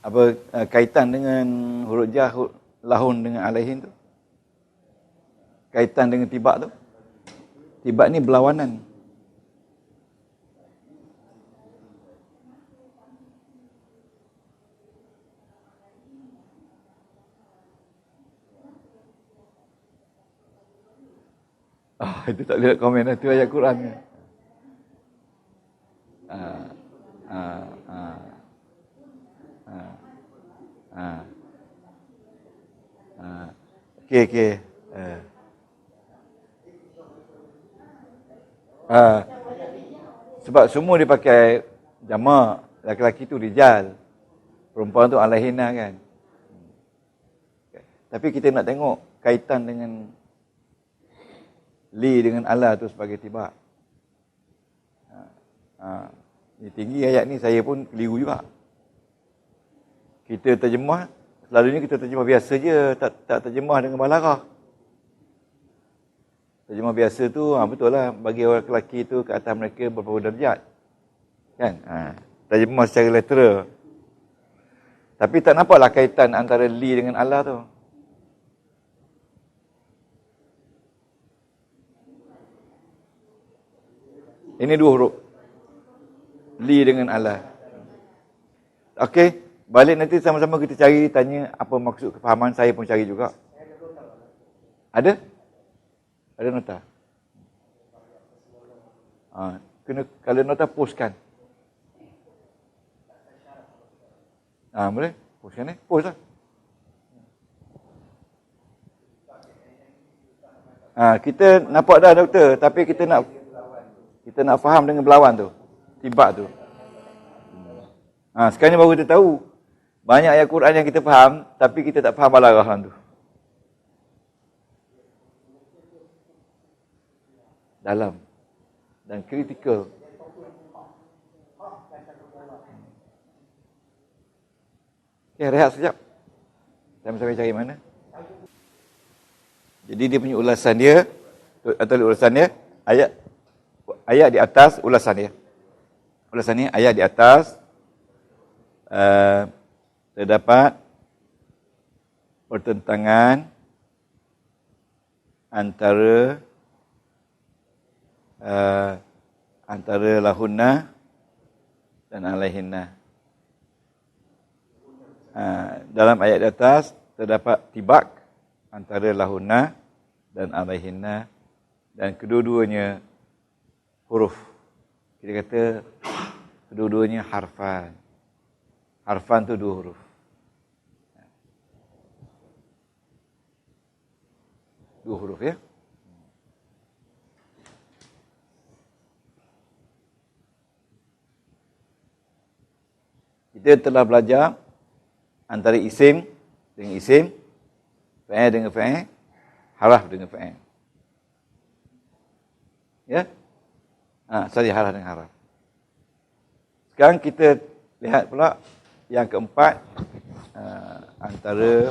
Apa kaitan dengan huruf jah lahun dengan alaihin tu? Kaitan dengan tibak tu? Tibak ni berlawanan. Itu tak boleh komen, itu ayat Quran ni. Okey. Sebab semua dipakai jamak, laki-laki tu rijal, perempuan tu alaihinna kan. Tapi kita nak tengok kaitan dengan li dengan Allah tu sebagai tibak. Ni tinggi ayat ni, saya pun keliru juga. Kita terjemah, selalunya kita terjemah biasa je, tak terjemah dengan balarah. Terjemah biasa tu, betul lah, bagi orang lelaki tu ke atas mereka berapa darjat. Kan? Terjemah secara literal. Tapi tak nampaklah kaitan antara li dengan Allah tu. Ini dua huruf. Li dengan Allah. Okey. balik nanti sama-sama kita cari, tanya apa maksud kefahaman, saya pun cari juga. Ada? Ada nota? Kena, kalau nota postkan. Boleh? Postkan Post lah. Kita nampak dah doktor, tapi kita nak faham dengan berlawan tu. Tibak tu. Sekarang ni baru kita tahu. Banyak ayat Quran yang kita faham, tapi kita tak faham balagah tu. Dalam. Dan kritikal. Okay, rehat sekejap. Sambil-sambil cari mana. Jadi dia punya ulasan dia, atau ulasan dia, ayat di atas, ulasan dia. Ulasan ni, ayat di atas, terdapat pertentangan antara lahunna dan alaihinna. Dalam ayat di atas terdapat tibak antara lahunna dan alaihinna, dan kedua-duanya huruf. Kita kata kedua-duanya harfan. Harfan tu 2 huruf. 2 huruf ya. Kita telah belajar antara isim dengan isim, fa'il dengan fa'il, haraf dengan fa'il. Ya? Haraf dengan haraf. Sekarang kita lihat pula yang keempat, antara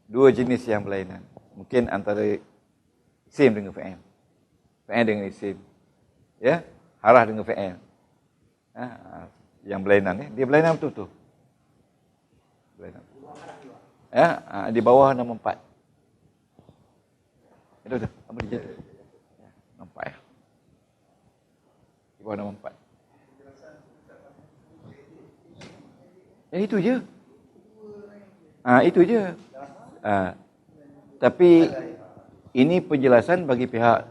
2 jenis yang berlainan. Mungkin antara isim dengan fa'il. Fa'il dengan isim. Ya? Haraf dengan fa'il. Yang berlainan ni, dia berlainan betul-betul. Berlainan. Ya, di bawah nombor 4. Itu dah, apa dia tu? Nampak ya? Di bawah nombor 4. Itu je. Itu je. Tapi ini penjelasan bagi pihak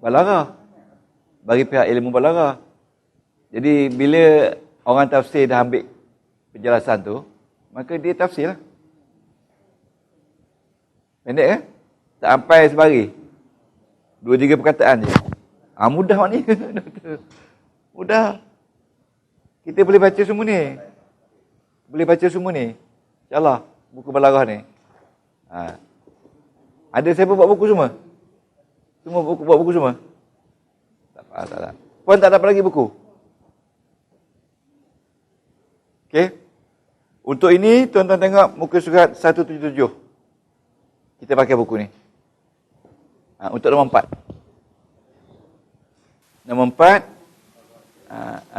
balaghah, bagi pihak ilmu balaghah. Jadi bila orang tafsir dah ambil penjelasan tu, maka dia tafsir lah. Pendek kan? Tak sampai sebari. 2-3 perkataan je. Mudah maknanya. Mudah. Kita boleh baca semua ni. Boleh baca semua ni. InsyaAllah. Buku balaghah ni. Ada siapa buat buku semua? Semua buat buku semua? Tak apa, tak ada. Puan tak dapat lagi buku? Okey. Untuk ini, tuan-tuan tengok muka surat 177. Kita pakai buku ni. Untuk nombor 4. Nombor 4,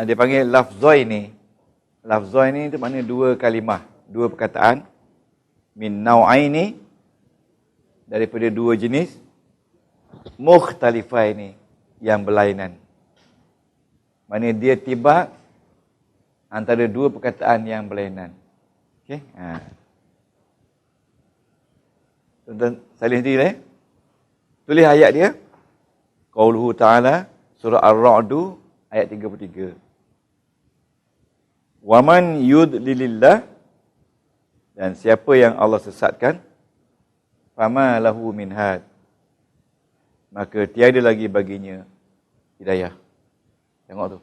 dia panggil lafzoi ni. Lafzoi ni itu maknanya 2 kalimah, 2 perkataan. Min nau'aini, daripada 2 jenis. Mukhtalifai ni, yang berlainan. Maknanya dia tibak antara 2 perkataan yang berlainan. Okey. Tuan-tuan salin sendiri. Tulis ayat dia. Qauluhu ta'ala, surah Ar-Ra'du, ayat 33. Waman yudlilillah, dan siapa yang Allah sesatkan, fama lahu min had, maka tiada lagi baginya hidayah. Tengok tu.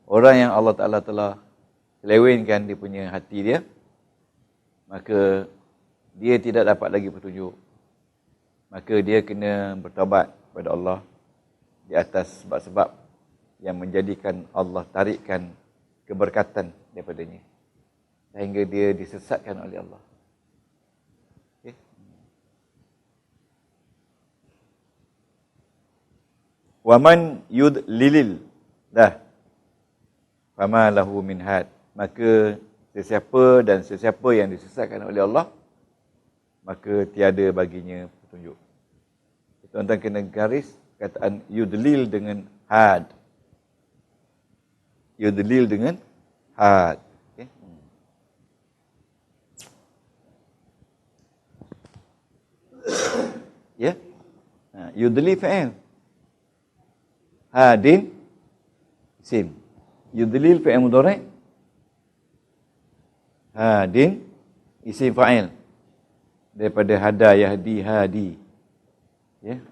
Orang yang Allah Ta'ala telah selewengkan dia punya hati dia, maka dia tidak dapat lagi petunjuk. Maka dia kena bertaubat kepada Allah di atas sebab-sebab yang menjadikan Allah tarikkan keberkatan daripadanya, sehingga dia disesatkan oleh Allah. Okay. Waman yudlilil dah fama lahu min had, maka sesiapa dan sesiapa yang disesatkan oleh Allah, maka tiada baginya petunjuk. Tuan-tuan kena garis kataan yudlil dengan had. Yudlil dengan had. Okay. Ya. Yudlil fa'il. Hadin isim. Yudlil fi'il mudhari'. Hadin isim fa'il. Daripada hada yahdi hadi. Ya.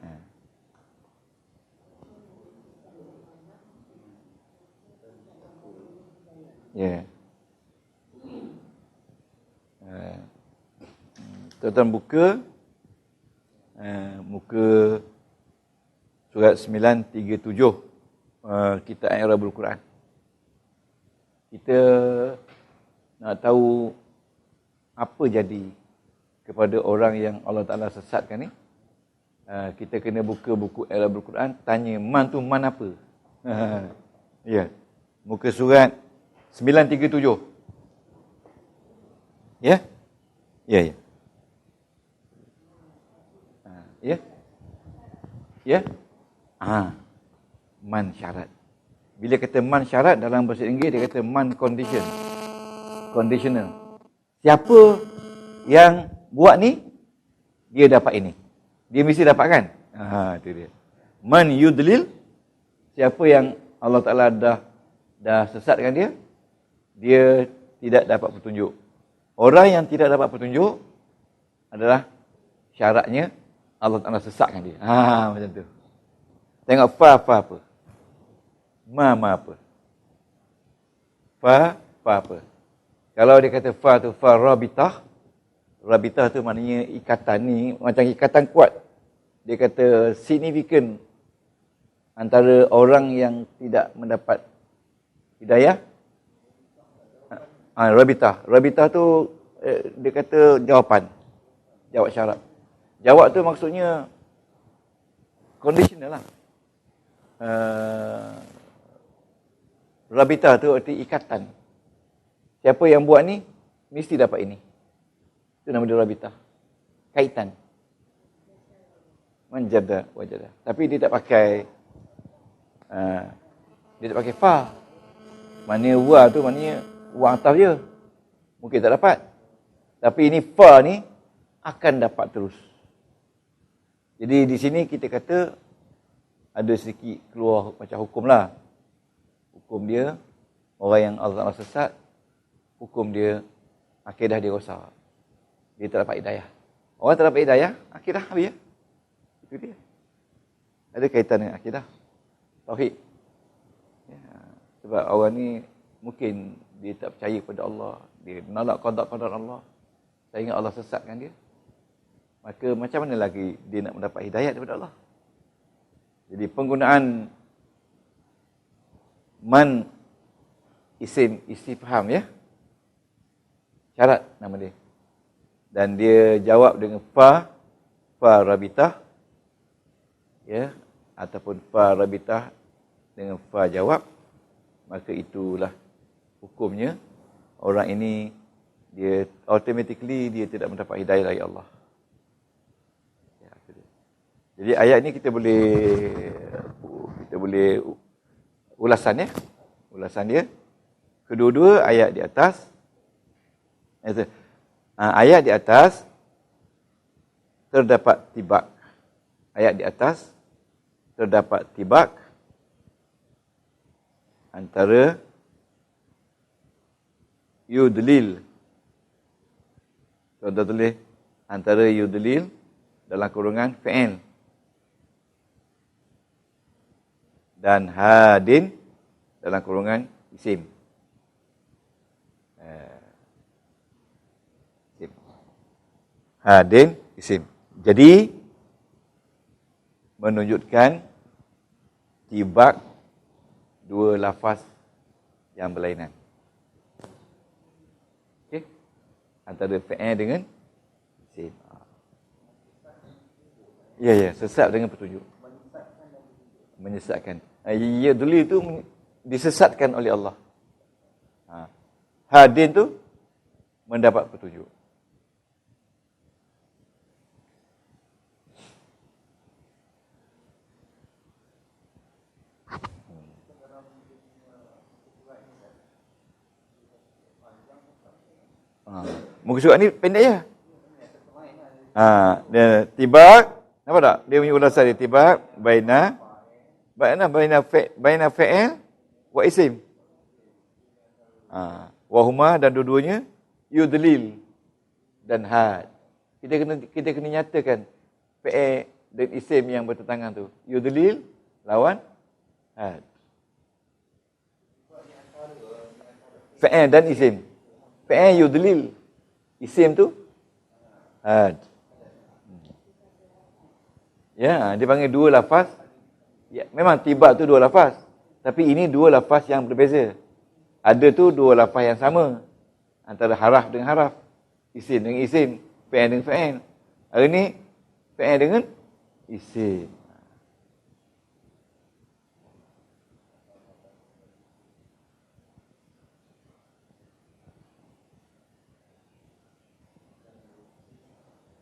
Ya. Tuan-tuan buka muka surat 937 kitab I'rabul Quran. Kita nak tahu apa jadi kepada orang yang Allah Ta'ala sesatkan ni. Kita kena buka buku I'rabul Quran, tanya man tu man apa. Ya. Muka surat 937. Ya? Ya, ya. Ya? Ya? Man syarat. Bila kata man syarat dalam bahasa Inggeris, dia kata man condition. Conditional. Siapa yang buat ni, dia dapat ini. Dia mesti dapat kan? Itu dia. Man yudlil, siapa yang Allah Ta'ala dah sesatkan dia, dia tidak dapat petunjuk. Orang yang tidak dapat petunjuk adalah syaratnya Allah Ta'ala sesatkan dia. Macam tu. Tengok fa apa? Ma apa? Fa apa? Kalau dia kata fa tu fa rabitah. Rabitah tu maknanya ikatan ni, macam ikatan kuat. Dia kata signifikan antara orang yang tidak mendapat hidayah. Rabitah. Rabitah tu dia kata jawapan. Jawab syarat. Jawab tu maksudnya conditional lah. Rabitah tu arti ikatan. Siapa yang buat ni, mesti dapat ini. Itu nama dia rabitah. Kaitan. Manjada wajada. Tapi dia tak pakai dia tak pakai fa. Maknanya wa tu maknanya wa atas je. Mungkin tak dapat. Tapi ini fa ni akan dapat terus. Jadi di sini kita kata ada sedikit keluar macam hukum lah. Hukum dia, orang yang Allah sesat, hukum dia, akidah dia rosak. Dia tak dapat hidayah. Orang tak dapat hidayah, akidah habis ya. Itu dia. Ada kaitan dengan akidah. Tauhid. Ya, sebab orang ni mungkin dia tak percaya kepada Allah. Dia menolak qada-qadar Allah. Sehingga Allah sesatkan dia. Maka macam mana lagi dia nak mendapat hidayah daripada Allah? Jadi penggunaan man isim istifham ya. Syarat nama dia. Dan dia jawab dengan fa rabitah ya, ataupun fa rabitah dengan fa jawab, maka itulah hukumnya. Orang ini dia automatically dia tidak mendapat hidayah dari Allah. Ya, itu dia. Jadi ayat ni kita boleh ulasan ya. Ulasan dia. Kedua-dua ayat di atas. Ayat di atas terdapat tibak. Ayat di atas terdapat tibak antara yudlil. Contoh tulis antara yudlil dalam kurungan fi'il dan hadin dalam kurungan isim. Hadin isim. Jadi menunjukkan tibak dua lafaz yang berlainan. Okey. Antara fi'il dengan isim. Ya, sesat dengan petunjuk. Menyesatkan. Ya, dulu itu disesatkan oleh Allah. Hadin tu mendapat petunjuk. Muka surat ni pendek je. Dia tibak Nampak tak? Dia punya ulasan dia tibak baina fa'il wa isim. Wahuma dan dua-duanya yudlil dan had. Kita kena nyatakan fa'il dan isim yang bertentangan tu. Yudlil lawan had. Fa'il dan isim. Fa'il yudlil. Isim tu had. Ya, dia panggil dua lafaz. Ya, memang tibak tu dua lafaz. Tapi ini dua lafaz yang berbeza. Ada tu dua lafaz yang sama. Antara haraf dengan haraf. Isim dengan isim. Fa'il dengan fa'il. Hari ni, fa'il dengan isim.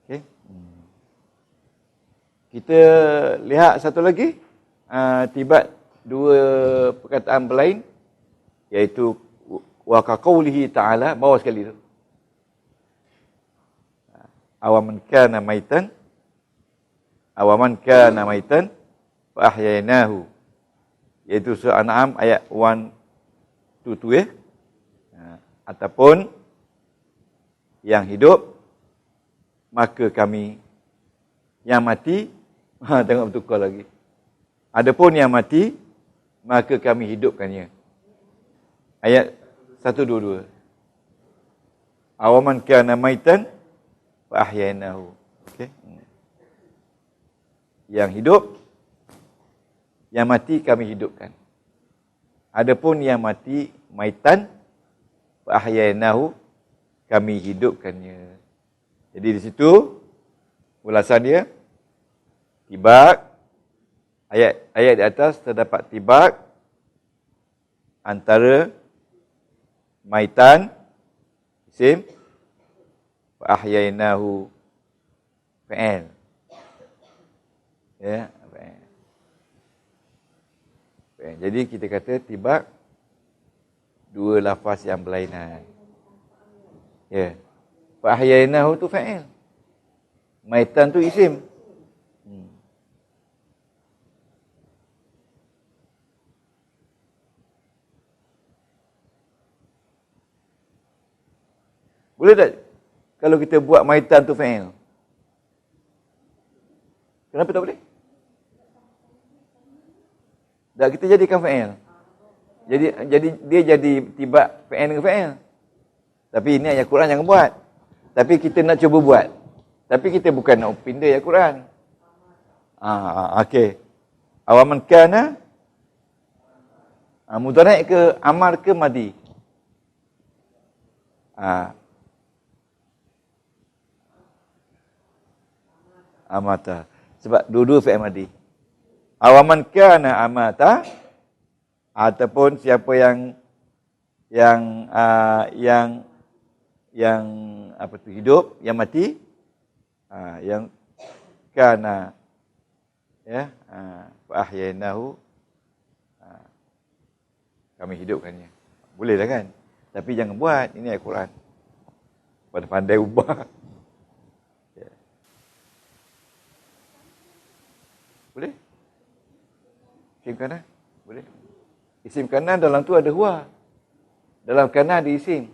Okay. Kita lihat satu lagi. Tibat dua perkataan berlain. Iaitu wa kaqaulihi ta'ala, bawah sekali tu. Awaman kana maitan fa ahyainahu. Iaitu surah An'am ayat 122 ya. Ataupun yang hidup maka kami, yang mati tengok bertukar lagi. Adapun yang mati maka kami hidupkannya. Ayat 122. Awaman kana maitan fa ahyainahu. Okey. Yang hidup, yang mati kami hidupkan. Adapun yang mati maitan fa ahyainahu, kami hidupkannya. Jadi di situ ulasan dia tibak, ayat di atas terdapat tibak antara maitan isim fa ahyainahu fa'il. Ya, fa'il. Jadi kita kata tibak dua lafaz yang berlainan. Ya. Fa ahyainahu tu fa'il. Maitan tu isim. Boleh tak kalau kita buat maitan tu fa'il? Kenapa tak boleh? Tak, kita jadikan fa'il. Jadi dia jadi tibak fa'il dengan fa'il. Tapi ini ayat Quran jangan buat. Tapi kita nak cuba buat. Tapi kita bukan nak pindah ayat Quran. Okey. Awaman kana mudhari' ke amar ke madi? Amata. Sebab dua-dua fi'il madi. Awaman kana amata, ataupun siapa yang apa tu, hidup, yang mati, yang kana, ya, fa ahyainahu, kami hidupkannya. Boleh lah kan? Tapi jangan buat, ini ayat Quran. Pandai-pandai ubah. Ya. Boleh? Isim kanan? Boleh. Isim kanan dalam tu ada huwa. Dalam kanan ada isim,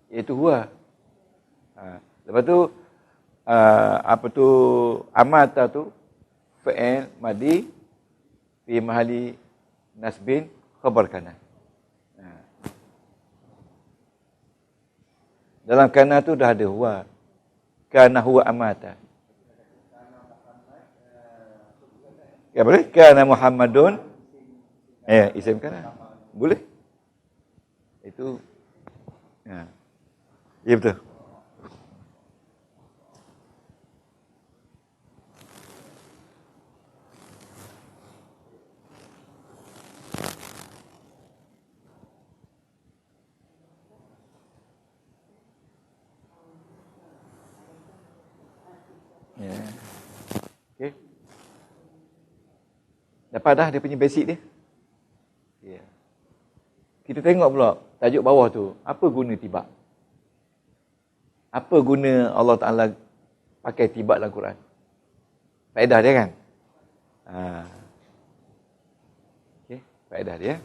iaitu huwa. Lepas tu apa tu, amata tu fa'il madi fi mahali nasbin khabar kanan. Dalam kanan tu dah ada huwa. Kana huwa amata. Ya boleh? Kana Muhammadun. Isim kanan. Boleh? Itu. Ya betul. Ya. Okey. Dapat dah dia punya basic dia. Ya. Kita tengok pula tajuk bawah tu, apa guna tibak? Apa guna Allah Taala pakai tibak dalam Quran? faedah dia kan. Okey, faedah dia.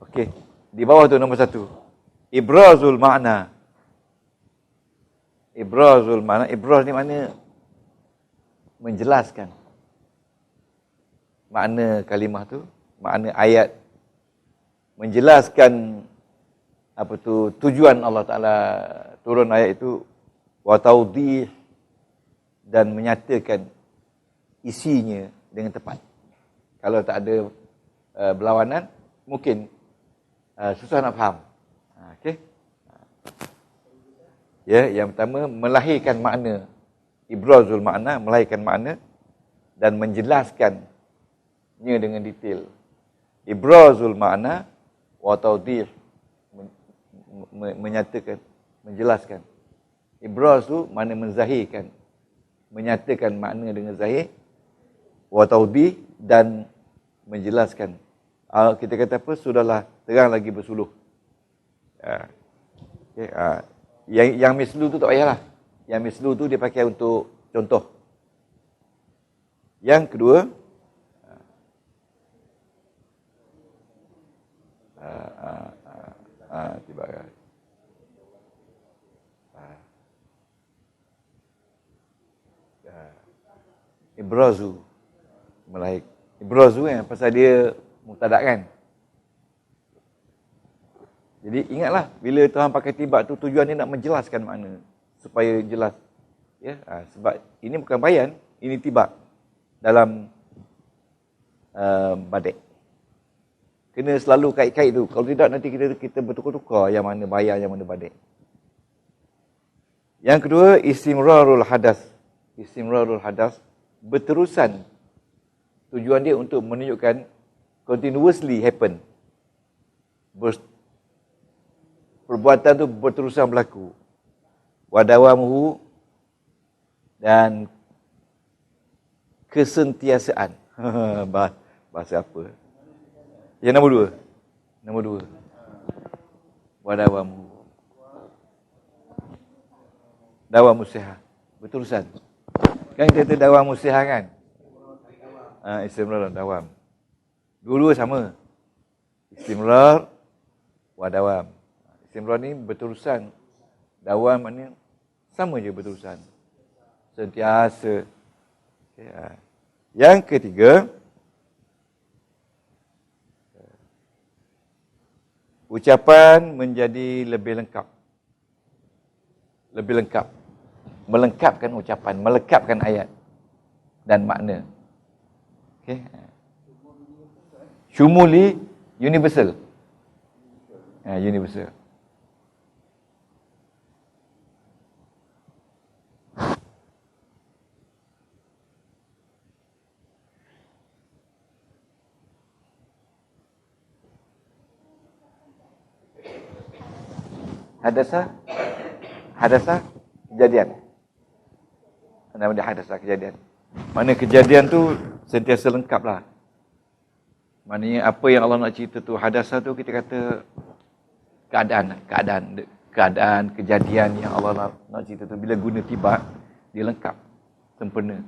Okey, di bawah tu nombor 1. Ibrazul makna. Ibrazul makna, ibraz ni makna menjelaskan makna kalimah tu, makna ayat, menjelaskan apa tu tujuan Allah Taala turun ayat itu, wa taudih, dan menyatakan isinya dengan tepat. Kalau tak ada berlawanan, mungkin susah nak faham. Okey. Ya, yang pertama melahirkan makna, ibrazul makna, melahirkan makna dan menjelaskannya dengan detail. Ibrazul makna wa taudih, menyatakan, menjelaskan. Ibraz tu makna menzahirkan, menyatakan makna dengan zahir, wa taudih, dan menjelaskan. Kita kata apa? Sudahlah terang lagi bersuluh. Okay. Yang mislu tu tak payahlah. Yang mislu tu dia pakai untuk contoh. Yang kedua, tiba ibrazu, melahirkan. Ibrazu kan, pasal dia mubtada kan. Jadi ingatlah, bila Tuhan pakai tibak tu, tujuan dia nak menjelaskan makna, supaya jelas. Ya, sebab ini bukan bayan, ini tibak dalam badik. Kena selalu kait-kait tu. Kalau tidak, nanti kita bertukar-tukar yang mana bayan, yang mana badik. Yang kedua, istimrarul hadas. Istimrarul hadas, berterusan. Tujuan dia untuk menunjukkan continuously happen. Perbuatan tu berterusan berlaku. Wadawamuhu, dan kesentiasaan. Bahasa apa? Yang nombor 2. Nombor 2. Wadawamuhu. Dawam musihah. Berterusan. Kan kita kata dawam musihah kan? Istimrar dan dawam. Dua-dua sama. Istimrar wa dawam. Istimrar ni berterusan. Dawam maknanya sama je berterusan. Sentiasa. Okay. Yang ketiga, ucapan menjadi lebih lengkap. Lebih lengkap. Melengkapkan ucapan, melekapkan ayat dan makna. Okay. Syumuli, universal. Universal. Hadasah kejadian. Nama dia hadasah kejadian. Mana kejadian tu sentiasa lengkap lah. Maknanya apa yang Allah nak cerita tu, hadasah tu kita kata keadaan, kejadian yang Allah nak cerita tu. Bila guna tibak, dia lengkap, sempurna.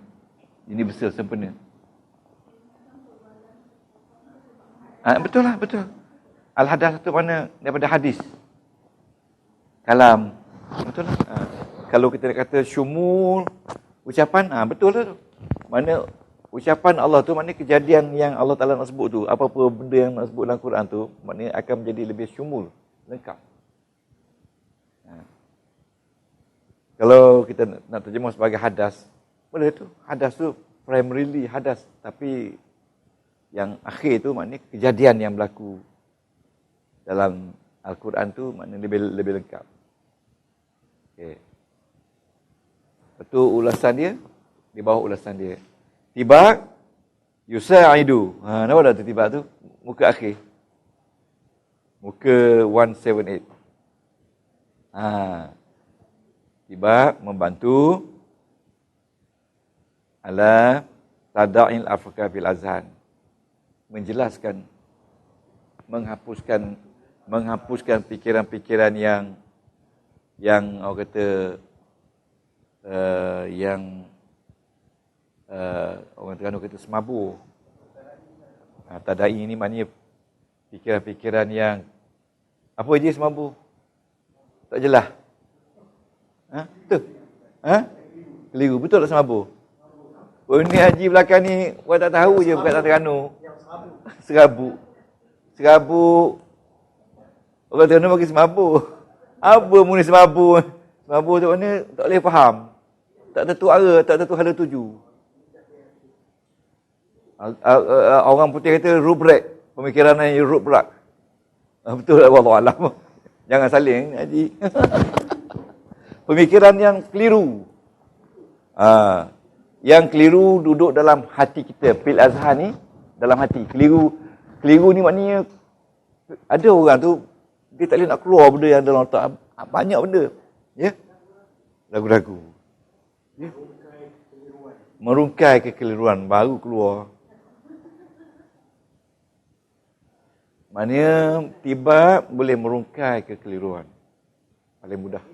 Universal, sempurna. Betul lah, betul. Al-hadas tu mana? Daripada hadis. Kalam. Betul lah. Kalau kita nak kata syumul, ucapan, betul lah tu. Mana ucapan Allah tu, maknanya kejadian yang Allah Ta'ala nak sebut tu, apa-apa benda yang nak sebut dalam Quran tu, maknanya akan menjadi lebih syumul, lengkap. Kalau kita nak terjemah sebagai hadas, boleh tu. Hadas tu primarily hadas, tapi yang akhir tu maknanya kejadian yang berlaku dalam Al-Quran tu, maknanya lebih lengkap. Okay. Betul ulasan dia, di bawah ulasan dia. Tibak, yusa'idu. Nampak tak tu tibak tu? Muka akhir. Muka 178. Tibak membantu ala tada'il afka fil azhan. Menjelaskan, menghapuskan pikiran-pikiran yang orang kata yang Terengganu kata semabur. Tadai ini maknanya fikiran-fikiran yang apa je semabur? Tak jelas. Betul? Keliru. Betul tak semabur? Oh, ni haji belakang ni, orang tak tahu je bukan Terengganu. Serabut. Serabut. Orang Terengganu bagi semabur. Apa mula semabur? Semabur tu mana tak boleh faham. Tak tentu arah, tak tentu hala tuju. Orang putih kata rubrek. Pemikiran yang rubrek. Betul tak? Wallahualam. Jangan saling, haji. Pemikiran yang keliru. Yang keliru duduk dalam hati kita. Fil azhar ni, dalam hati. Keliru ni maknanya, ada orang tu, dia tak boleh nak keluar benda yang dalam otak. Banyak benda. Ya? Ragu-ragu. Ya? Merungkai kekeliruan. Baru keluar. Maknanya, tiba boleh merungkai kekeliruan. Paling mudah.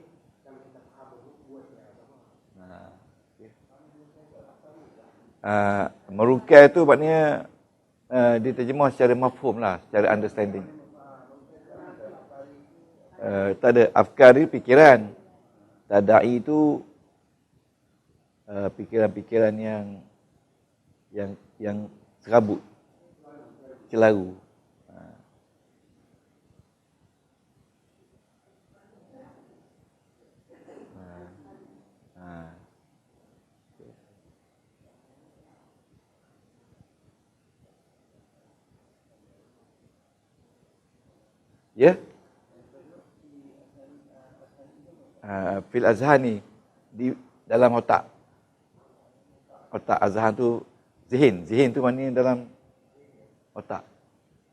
Merungkai tu maknanya diterjemah secara mafhum lah, secara understanding. Tak ada afkar ni fikiran. Tadai tu fikiran-fikiran yang serabut, celaru. Ya? Fil azhar ni di dalam otak. Otak azhar tu zihin. Zihin tu maknanya dalam otak.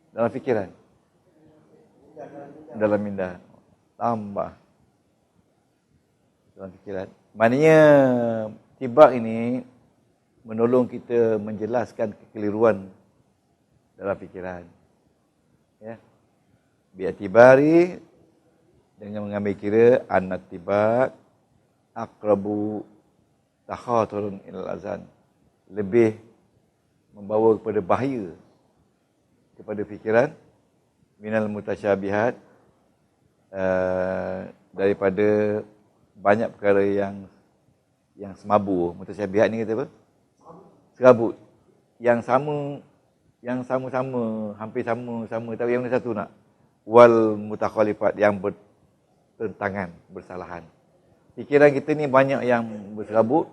Dalam fikiran. Dalam minda. Tambah. Dalam fikiran. Maknanya tibak ini menolong kita menjelaskan kekeliruan dalam fikiran. Ya. Bi'atibari, dengan mengambil kira annat tibak aqrabu takhaturun ilal azan, lebih membawa kepada bahaya kepada fikiran minal mutasyabihat, daripada banyak perkara yang semabur. Mutasyabihat ni kata apa? Serabut. Yang sama-sama, hampir sama, tapi yang satu nak. Wal mutakhalifat, yang bertentangan, bersalahan. Fikiran kita ni banyak yang berserabut,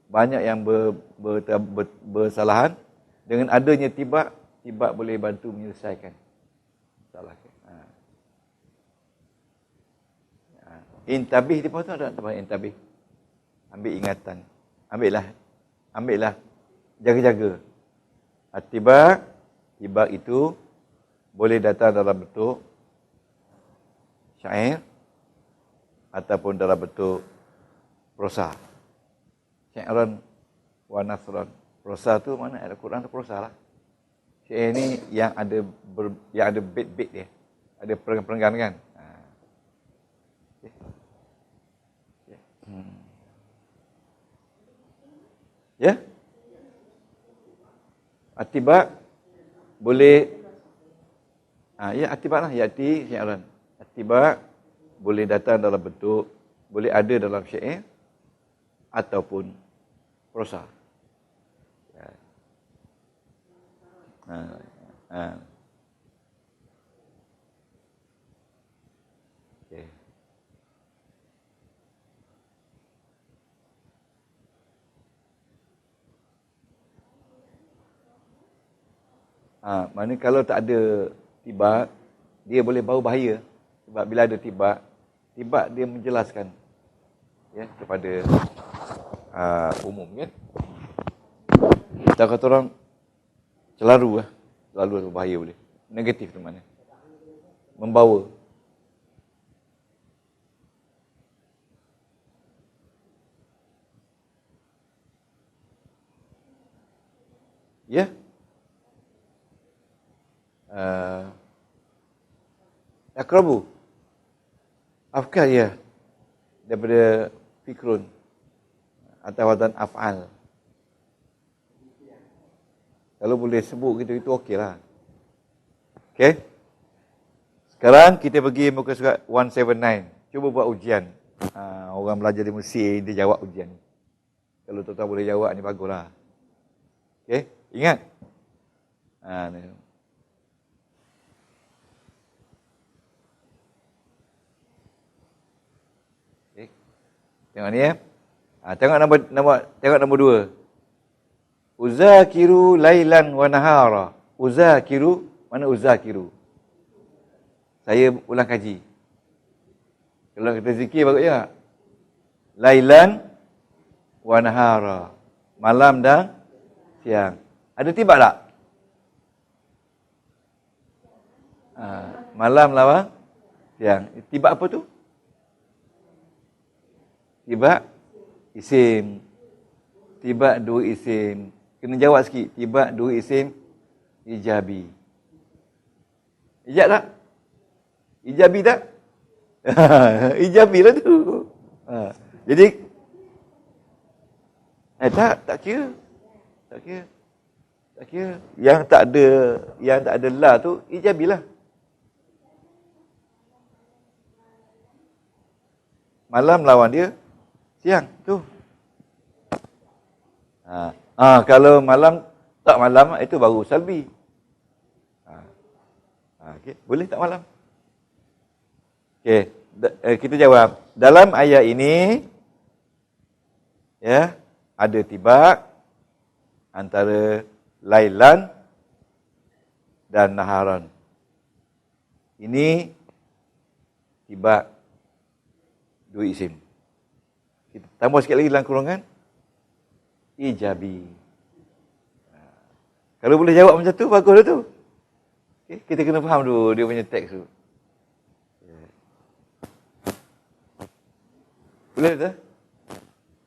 banyak yang bersalahan. Dengan adanya tibak boleh bantu menyelesaikan masalah. Intabih di bawah tu ada tambah intabih. Ambil ingatan. Ambillah. Jaga-jaga. Tibak itu boleh datang dalam bentuk syair ataupun dalam bentuk prosa. Syairan wa nasran. Prosa tu mana? Al-Quran tu prosa lah. Syair ni yang ada bait-bait dia. Ada perenggan-perenggan kan? Ya? Atibak boleh atibak lah. Yati syairan. Atibak boleh datang dalam bentuk, boleh ada dalam syair ataupun prosa. Okay. Mana kalau tak ada tibak, dia boleh bawa bahaya. Sebab bila ada tibak dia menjelaskan ya kepada umum kan. Kita kata orang celaru bahaya boleh. Negatif tu mana? Membawa. Ya? Akrabu. Afkar ya. Daripada fikrun. Atau wazan af'al. Kalau boleh sebut gitu, itu okey lah. Okey. Sekarang kita pergi muka surat 179. Cuba buat ujian. Orang belajar di Mesir, dia jawab ujian ni. Kalau tuan-tuan boleh jawab ni, baguslah. Okey, ingat. Ni. Okay. Tengok ni ya. Tengok nombor 2. Uzakiru lailan wa nahara. Uzakiru, mana uzakiru? Saya ulang kaji. Kalau kita zikir bagus ya. Lailan wa nahara. Malam dan siang. Ada tibak tak? Malam lawan siang. Tibak apa tu? Tibak isim. Tibak dua isim. Kena jawab sikit. Tibak dua isim ijabi. Ijab tak? Ijabi tak? Ijabi lah tu. Jadi tak kira. Tak kira. Yang tak ada la tu ijabilah. Malam lawan dia siang tu. Kalau malam tak malam itu baru salbi. Okey, boleh tak malam? Okey, kita jawab. Dalam ayat ini ya, ada tibak antara lailan dan naharan. Ini tibak dua isim. Kita tambah sikit lagi dalam kurungan ijabi. Kalau boleh jawab macam tu, baguslah tu. Okay, kita kena faham dulu dia punya teks tu. Boleh tak?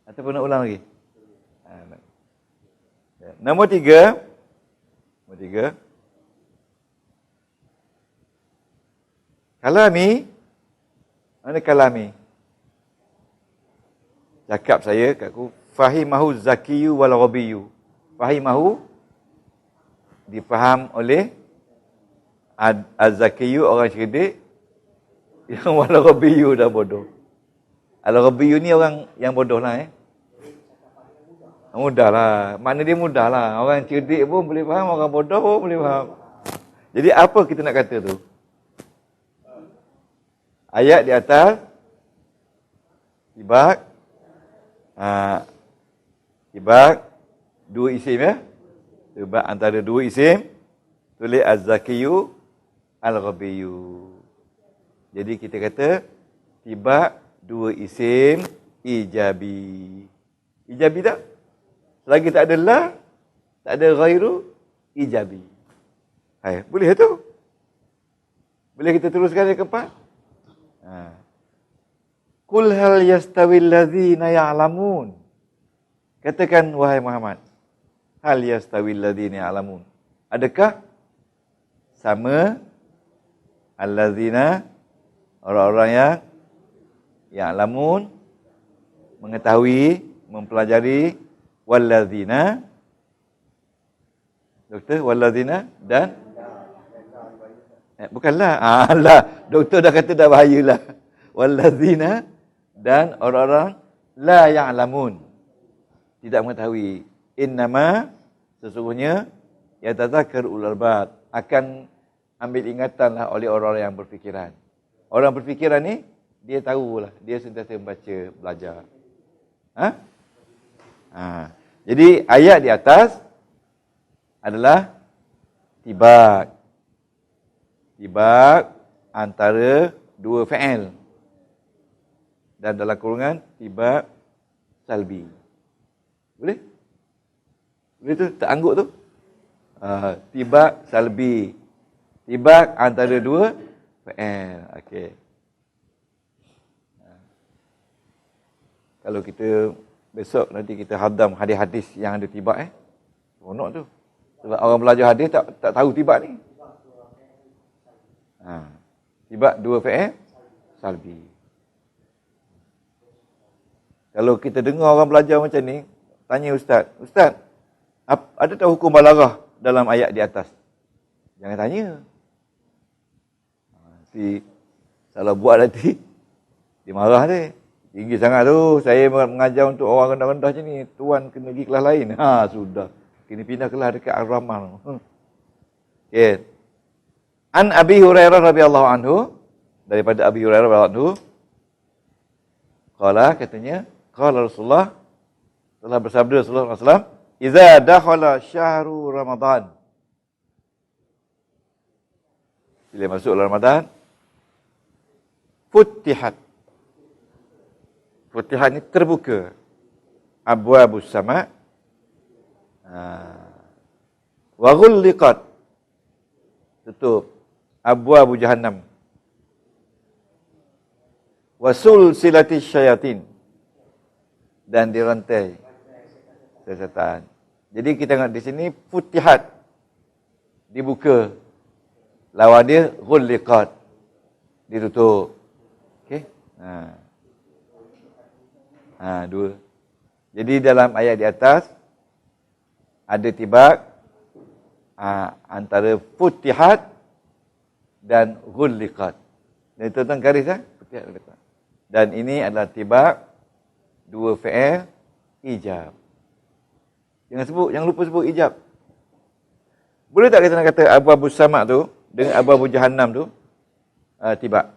Ataupun nak ulang lagi? Nombor 3. Kalami. Mana kalami? Cakap saya kat aku. Fahimahu zakiyu wal ghabiyu. Fahimahu difaham oleh az-zakiyu orang cerdik, yang wal ghabiyu dah bodoh. Al-ghabiyu ni orang yang bodoh lah Mudah lah. Makna dia mudah lah. Orang cerdik pun boleh faham, orang bodoh pun boleh faham. Jadi apa kita nak kata tu? Ayat di atas tibak dua isim ya. Tibak antara dua isim, tulis az-zakiyu al-ghabiyu. Jadi kita kata tibak dua isim ijabi. Ijabi tak? Selagi tak ada la, tak ada ghairu, ijabi. Hai, boleh tu? Boleh kita teruskan yang keempat? Qul hal yastawil ladzina ya'lamun. Katakan wahai Muhammad, hal yastawil ladzina ya'lamun. Adakah sama alladzina, orang-orang yang ya'lamun, mengetahui, mempelajari, walladzina, doktor, walladzina dan bukanlah. Doktor dah kata dah bahayalah. Walladzina dan orang-orang la ya'lamun, tidak mengetahui. Innama, sesungguhnya, yatadzakar ulul albab, akan ambil ingatanlah oleh orang-orang yang berfikiran. Orang berfikiran ni, dia tahulah, dia sentiasa membaca, belajar. Jadi ayat di atas adalah tibak antara dua fa'il, dan dalam kurungan tibak salbi. Boleh? Boleh tu? Tak angguk tu? Tibak salbi. Tibak antara dua fa'il. Okey. Kalau kita besok nanti kita hadam hadis-hadis yang ada tibak seronok tu. Sebab orang belajar hadis tak tahu tibak ni. Tibak dua fa'il salbi. Kalau kita dengar orang belajar macam ni, tanya ustaz, ada tak hukum balaghah dalam ayat di atas? Jangan tanya. Nanti salah buat nanti dia marah dia. Tinggi sangat tu. Saya mengajar untuk orang rendah-rendah je ni. Tuan kena pergi kelas lain. Sudah. Kena pindah kelas dekat Ar-Rahman. Okay. An Abi Hurairah radhiyallahu anhu, daripada Abi Hurairah radhiyallahu anhu, qala, katanya, qala Rasulullah, telah bersabda Rasulullah SAW, "Idza dakhala syahru Ramadan." Bila masuk Ramadan, Futihat. Futihat ni terbuka. Abwabus sama. Wa ghulliqat. Tutup. Abwabu jahannam. Wa sulsilatis syayatin. Dan dirantai setan. Jadi kita tengok di sini Futihat. Dibuka. Lawan dia ghulliqat. Ditutup. Okey. Dua. Jadi dalam ayat di atas ada tibak antara Futihat dan Ghulliqat. Dan tuan-tuan garis Futihat dan Ghulliqat. Dan ini adalah tibak dua fi'il ijab. Jangan lupa sebut ijab. Boleh tak kita nak kata Abwabu Sama' tu dengan Abwabu Jahannam tu tibak?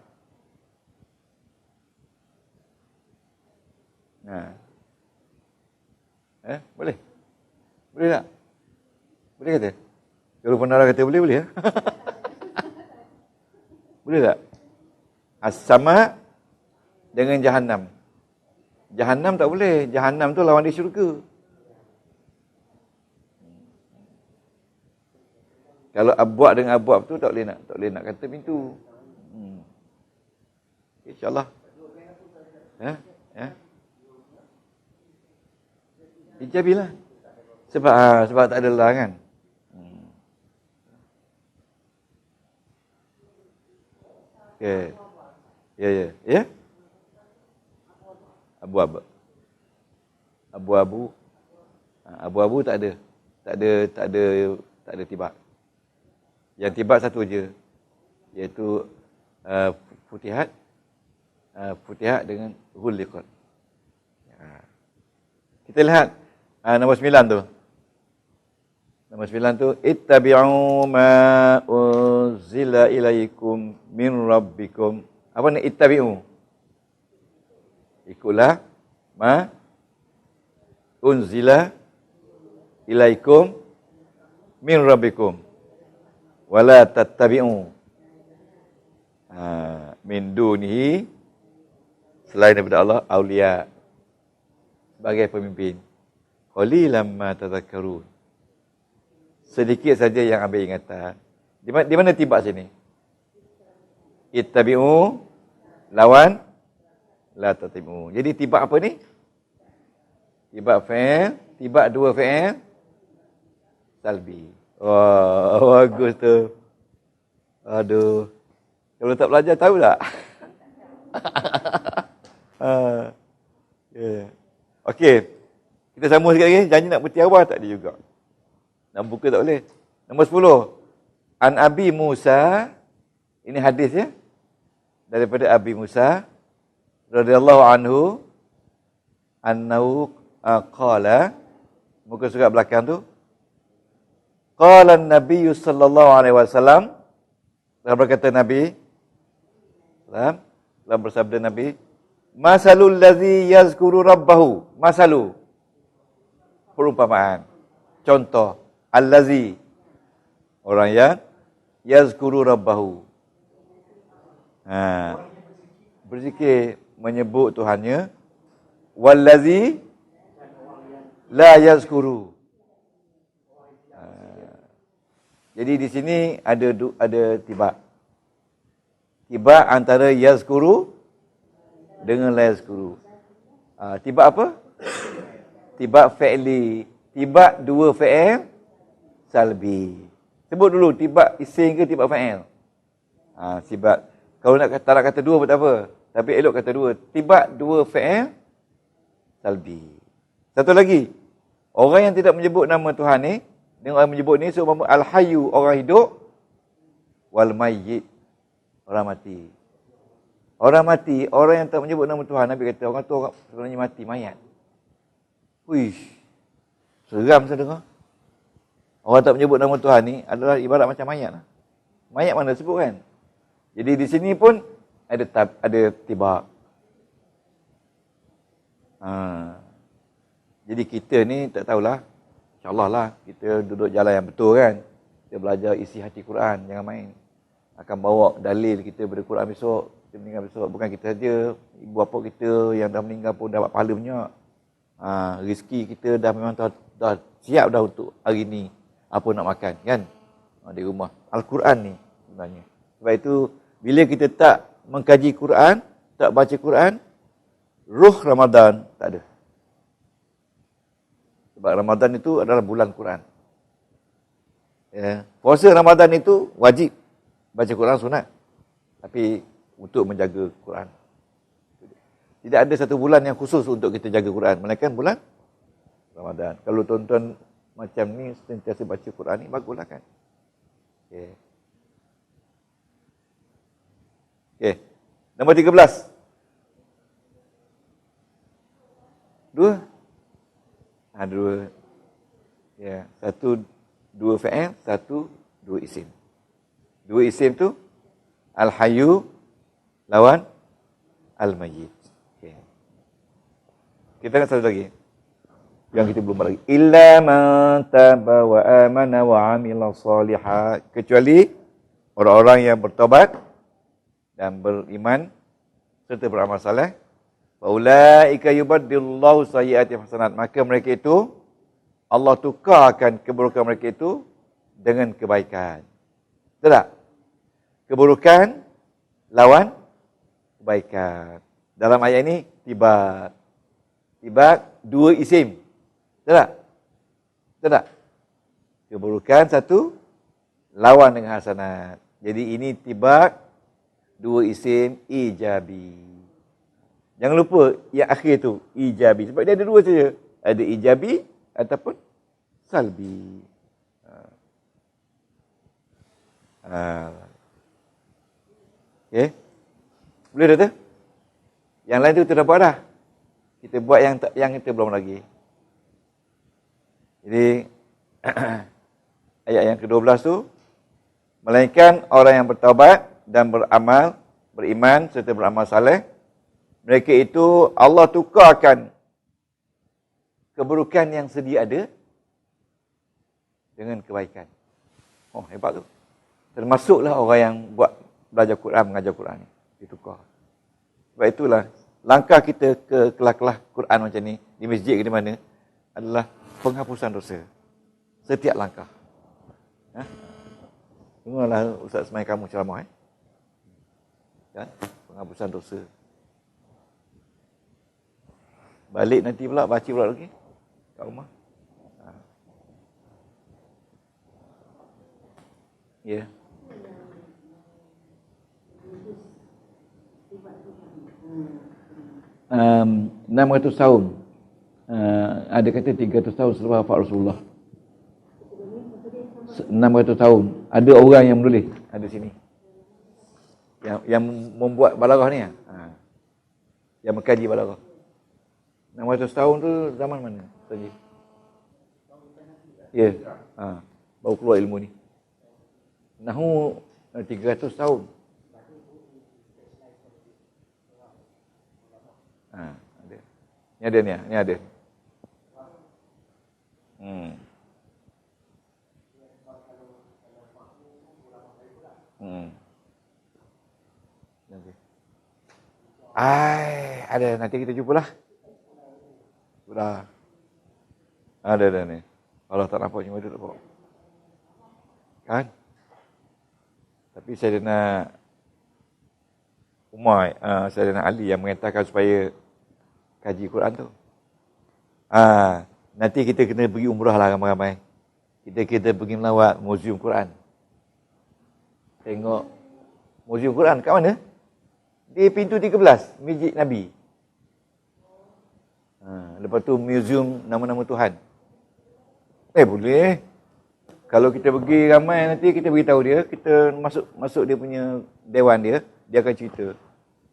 Boleh? Boleh tak? Boleh kata? Kalau penara kata boleh, boleh ya? Boleh tak? As-Sama' dengan Jahannam. Jahannam tak boleh. Jahannam tu lawan dia syurga. Kalau abwab dengan abwab tu tak boleh nak kata pintu. InsyaAllah. Ijabilah. Sebab tak ada lah kan. Okey. Ya. Abu-abu. Abu-abu. Abu-abu tak ada tibak. Yang tibak satu je. Iaitu Futihat. Futihat dengan Ghulliqat. Kita lihat nombor 9 tu. Nombor 9 tu, ittabi'u ma unzila ilaikum min rabbikum. Apa ni ittabi'u? Ikutlah ma unzila ilaikum min rabbikum. Wala tattabi'u min dunihi, selain daripada Allah, awliya, sebagai pemimpin. Qalilan ma tadhakkarun. Sedikit saja yang ambil ingatan. Di mana tibak sini? Ittabi'u lawan la tattabi'u. Jadi tibak apa ni? Tibak fi'il, tibak dua fi'il salbi. Wah, bagus tu. Aduh. Kalau tak belajar tahu tak? Okey. Kita sambung sikit lagi. Janji nak bertiawah tak dia juga. Nak buka tak boleh. Nombor 10. An Abi Musa. Ini hadis ya. Daripada Abi Musa radhiyallahu anhu annahu qala, muka surat belakang tu, qala an-nabiy sallallahu alaihi wasallam, telah berkata Nabi telah bersabda Nabi, masalul ladzi yazkuru rabbahu, masalu perumpamaan, contoh, allazi orang yang yazkuru rabbahu, berzikir menyebut Tuhannya, wallazi la yazkuru. Jadi di sini ada tibak. Tibak antara yazkuru dengan la yazkuru. Tibak apa? Tibak fi'li. Tibak dua fi'il salbi. Sebut dulu tibak isim ke tibak fa'il? Tibak. Kalau tak nak kata dua pun tak apa. Tapi elok kata dua. Tibak dua fi'il salbi. Satu lagi. Orang yang tidak menyebut nama Tuhan ni, Dengan orang menyebut ni seumpama al-hayyu orang hidup, wal mayyit orang mati. Orang mati, orang yang tak menyebut nama Tuhan, Nabi kata orang tu orang sebenarnya mati, mayat. Wish, seram saya dengar. Orang tak menyebut nama Tuhan ni adalah ibarat macam mayat lah. Mayat mana sebut kan? Jadi di sini pun ada tibak. Jadi kita ni tak tahulah. InsyaAllah lah kita duduk jalan yang betul kan. Kita belajar isi hati Quran, jangan main. Akan bawa dalil kita pada Quran besok. Kita meninggal besok. Bukan kita saja, ibu bapa kita yang dah meninggal pun dapat pahala banyak. Rezeki kita dah memang dah siap dah untuk hari ni. Apa nak makan kan? Di rumah. Al-Quran ni sebenarnya. Sebab itu, bila kita tak mengkaji Quran, tak baca Quran, ruh Ramadan tak ada. Sebab Ramadan itu adalah bulan Quran. Ya. Puasa Ramadan itu wajib. Baca Quran sunat. Tapi untuk menjaga Quran. Tidak ada satu bulan yang khusus untuk kita jaga Quran. Melainkan bulan Ramadan. Kalau tuan-tuan macam ni sentiasa baca Quran ni, baguslah kan. Okey. Okey. Nombor 13. 2. Dua. Ya, 1 2 fa'il, 1 2 isim. 2 isim tu al-hayyu lawan al-mayyit. Okey. Kita nak satu lagi. Yang kita belum lagi. Illa man taba wa amana wa amila salihan. Kecuali orang-orang yang bertobat dan beriman serta beramal saleh. Wa ulaika yubaddilullahu sayyi'atihim hasanat. Maka mereka itu Allah tukarkan keburukan mereka itu dengan kebaikan. Betul tak? Keburukan lawan kebaikan. Dalam ayat ini tibat. Tibat 2 isim. Betul tak? Betul tak? Keburukan 1 lawan dengan hasanat. Jadi ini tibat 2 isim ijabi. Jangan lupa yang akhir tu ijabi. Sebab dia ada 2 saja. Ada ijabi ataupun salbi. Okey. Boleh dah tu? Yang lain tu kita dah buat dah. Kita buat yang kita belum lagi. Jadi ayat yang ke-12 tu, melainkan orang yang bertaubat dan beramal, beriman serta beramal saleh, mereka itu Allah tukarkan keburukan yang sedia ada dengan kebaikan. Oh, hebat tu. Termasuklah orang yang buat belajar Quran, mengajar Quran ni. Ditukar. Sebab itulah langkah kita ke kelas-kelas Quran macam ni, di masjid ke di mana, adalah penghapusan dosa. Setiap langkah. Dengarlah Ustaz Semai kamu ceramah. Kan? Penghapusan dosa. Balik nanti pula, baca pula lagi. Kat rumah. Ya. Yeah. 600 tahun. Ada kata 300 tahun selepas wafat Rasulullah. 600 tahun. Ada orang yang menulis. Ada sini. Yang membuat balaghah ni. Yang mengkaji balaghah. 600 tahun tu zaman mana? Tadi. Ya. Baru keluar ilmu ni. Nahu 300 tahun. Ada. Ni ada ni. Ni ada. Ada. Nanti kita jumpalah. Sudah. Ada ni. Allah tak nampak cuma duduk bawa. Kan? Tapi Sayyidina Umar, Sayyidina Ali yang mengatakan supaya kaji Quran tu. Nanti kita kena pergi umrah lah ramai-ramai. Kita pergi melawat Museum Quran. Tengok Museum Quran kat mana? Di pintu 13, Masjid Nabi. Lepas tu museum nama-nama Tuhan. Boleh. Kalau kita pergi ramai nanti kita beritahu dia, kita masuk dia punya dewan dia akan cerita.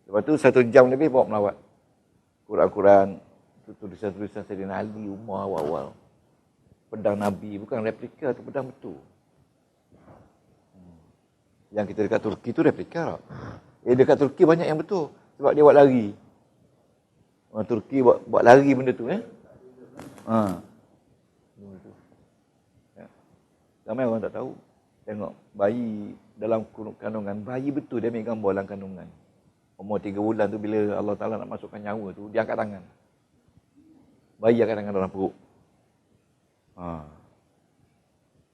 Lepas tu 1 jam lebih bawa melawat. Quran-Quran, tulisan-tulisan Sayyidina Ali, Umar awal-awal. Pedang Nabi, bukan replika tu, pedang betul. Yang kita dekat Turki tu replika. Dekat Turki banyak yang betul. Sebab dia buat lari. Orang Turki buat lari benda tu. Ramai orang tak tahu. Tengok bayi dalam kandungan, bayi betul dia ambil gambar dalam kandungan. Umur 3 bulan tu bila Allah Ta'ala nak masukkan nyawa tu, dia angkat tangan. Bayi angkat tangan dalam perut.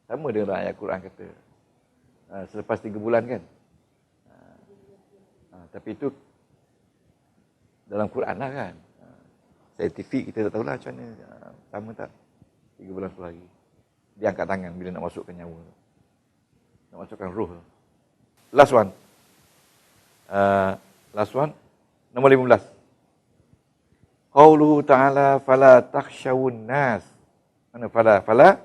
Sama dengan ayat Quran kata. Selepas 3 bulan kan. Tapi itu dalam Quran lah kan. Saintifik kita tak tahulah macam mana. Sama tak? 3 bulan lagi. Dia angkat tangan bila nak masukkan nyawa. Nak masukkan roh. Last one. Nombor 15. Qauluhu ta'ala fala takhshawun nas. Mana fala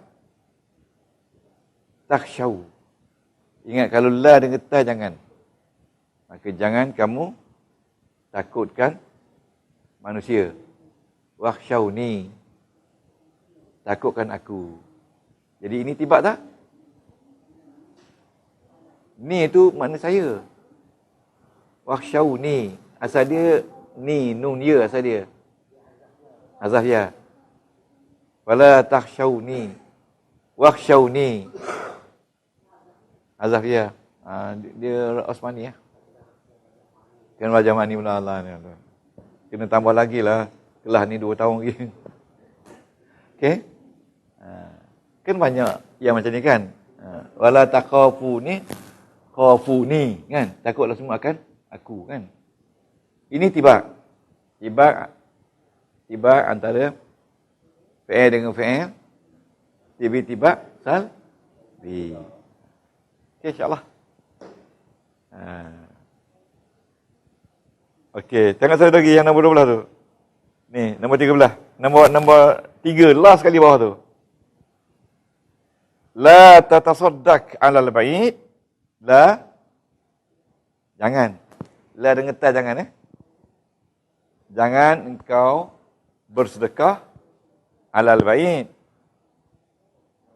takhshaw. Ingat kalau la dengan ta jangan. Maka jangan kamu takutkan manusia. Wakhshawni. Takutkan aku. Jadi ini tibak tak? Ni itu makna saya. Wakhshawni. Asal dia ni, nun ya asal dia. Hazaf ya. Wala takhshawni. Wakhshawni. Hazaf ya. Dia Osmani ya. Kena belajar mani pula Allah ni. Kena tambah lagi lah. Kelas ni 2 tahun lagi. Okey. Kan banyak yang macam ni kan. Wala takhafuni khafuni kan. Takutlah semua akan aku kan. Ini tibak. Tibak antara fi'il dengan fi'il. Tibak salbi. Okey, insya-Allah. Okey, tengok saya lagi yang nombor 12 tu. Ni, nombor 13. Nombor 3 last sekali bawah tu. La tatasaddaq 'alal ba'id. La jangan. La dengan ta jangan Jangan engkau bersedekah 'alal ba'id.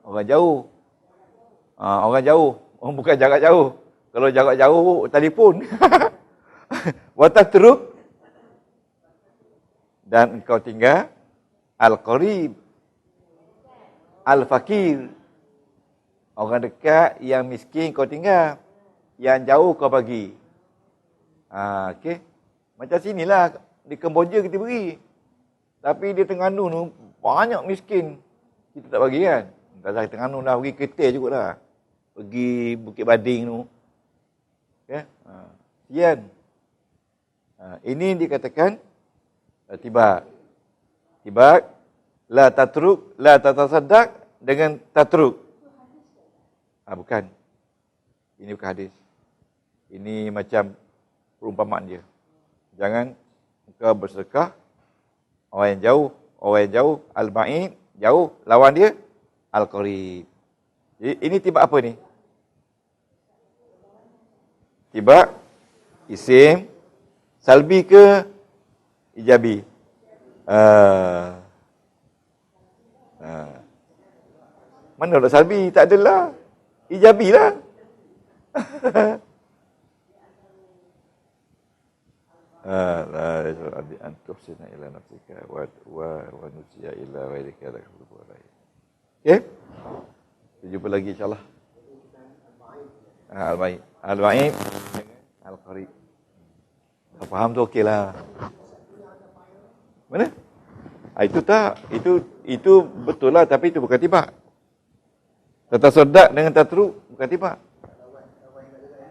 Orang jauh. Orang jauh. Orang bukan jarak jauh. Kalau jarak jauh telefon. Wa tatruk dan engkau tinggal al-qarib, al-fakir. Orang dekat yang miskin kau tinggal, yang jauh kau bagi. Okey. Macam sinilah di Kemboja kita beri. Tapi di Terengganu tu banyak miskin. Kita tak bagi kan. Kalau di Terengganu dah pergi Kedah jugalah. Pergi Bukit Bading tu. Okey. Sian. Ini dikatakan tibak. Tibak la tatruk, la tatasaddaq dengan tatruk. Bukan. Ini bukan hadis. Ini macam perumpamaan dia. Jangan engkau bersedekah orang yang jauh, al-ba'id, jauh, lawan dia al-qarib. Jadi ini tibak apa ni? Tibak isim salbi ke ijabi? Mana ada salbi? Tak adalah. Ijabi lah. La yaj'al an tuhsina ila nafsika wa nusiya ila ghairika la khulufu alaihi. Okey? Kita jumpa lagi insya-Allah. Al-Ba'id. Al-Ba'id Al-Qarib. Dah faham tu okeylah. Mana? Itu tak, itu betul lah, tapi itu bukan tibak. Tatasaddaq dengan tatruk bukan tibak.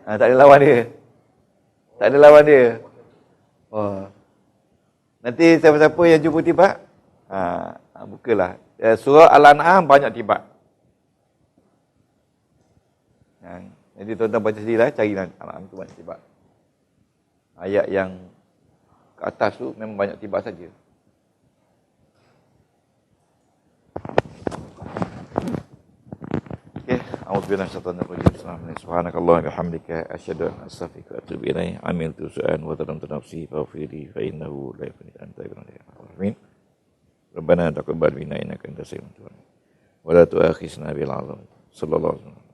Tak ada lawan dia. Tak ada lawan dia. Nanti siapa-siapa yang jumpa tibak, bukalah. Surah Al-An'am banyak tibak. Jadi tuan-tuan baca sendirilah, carilah Al-An'am tu banyak tibak. Ayat yang ke atas tu memang banyak tibak saja. Okay. A'udzubillahi minasyaitonir rajim. Subhanakallah bihamdika asyhadu an la ilaha illa anta astaghfiruka wa atubu ilaik. Amiltu su'an wa taramtu nafsi faghfirli fa innahu la yaghfiru anta amin. Rabbana taqabbal minna innaka antas samiul alim. Wa la tu'akhizna bil 'adab. Sallallahu alaihi wasallam.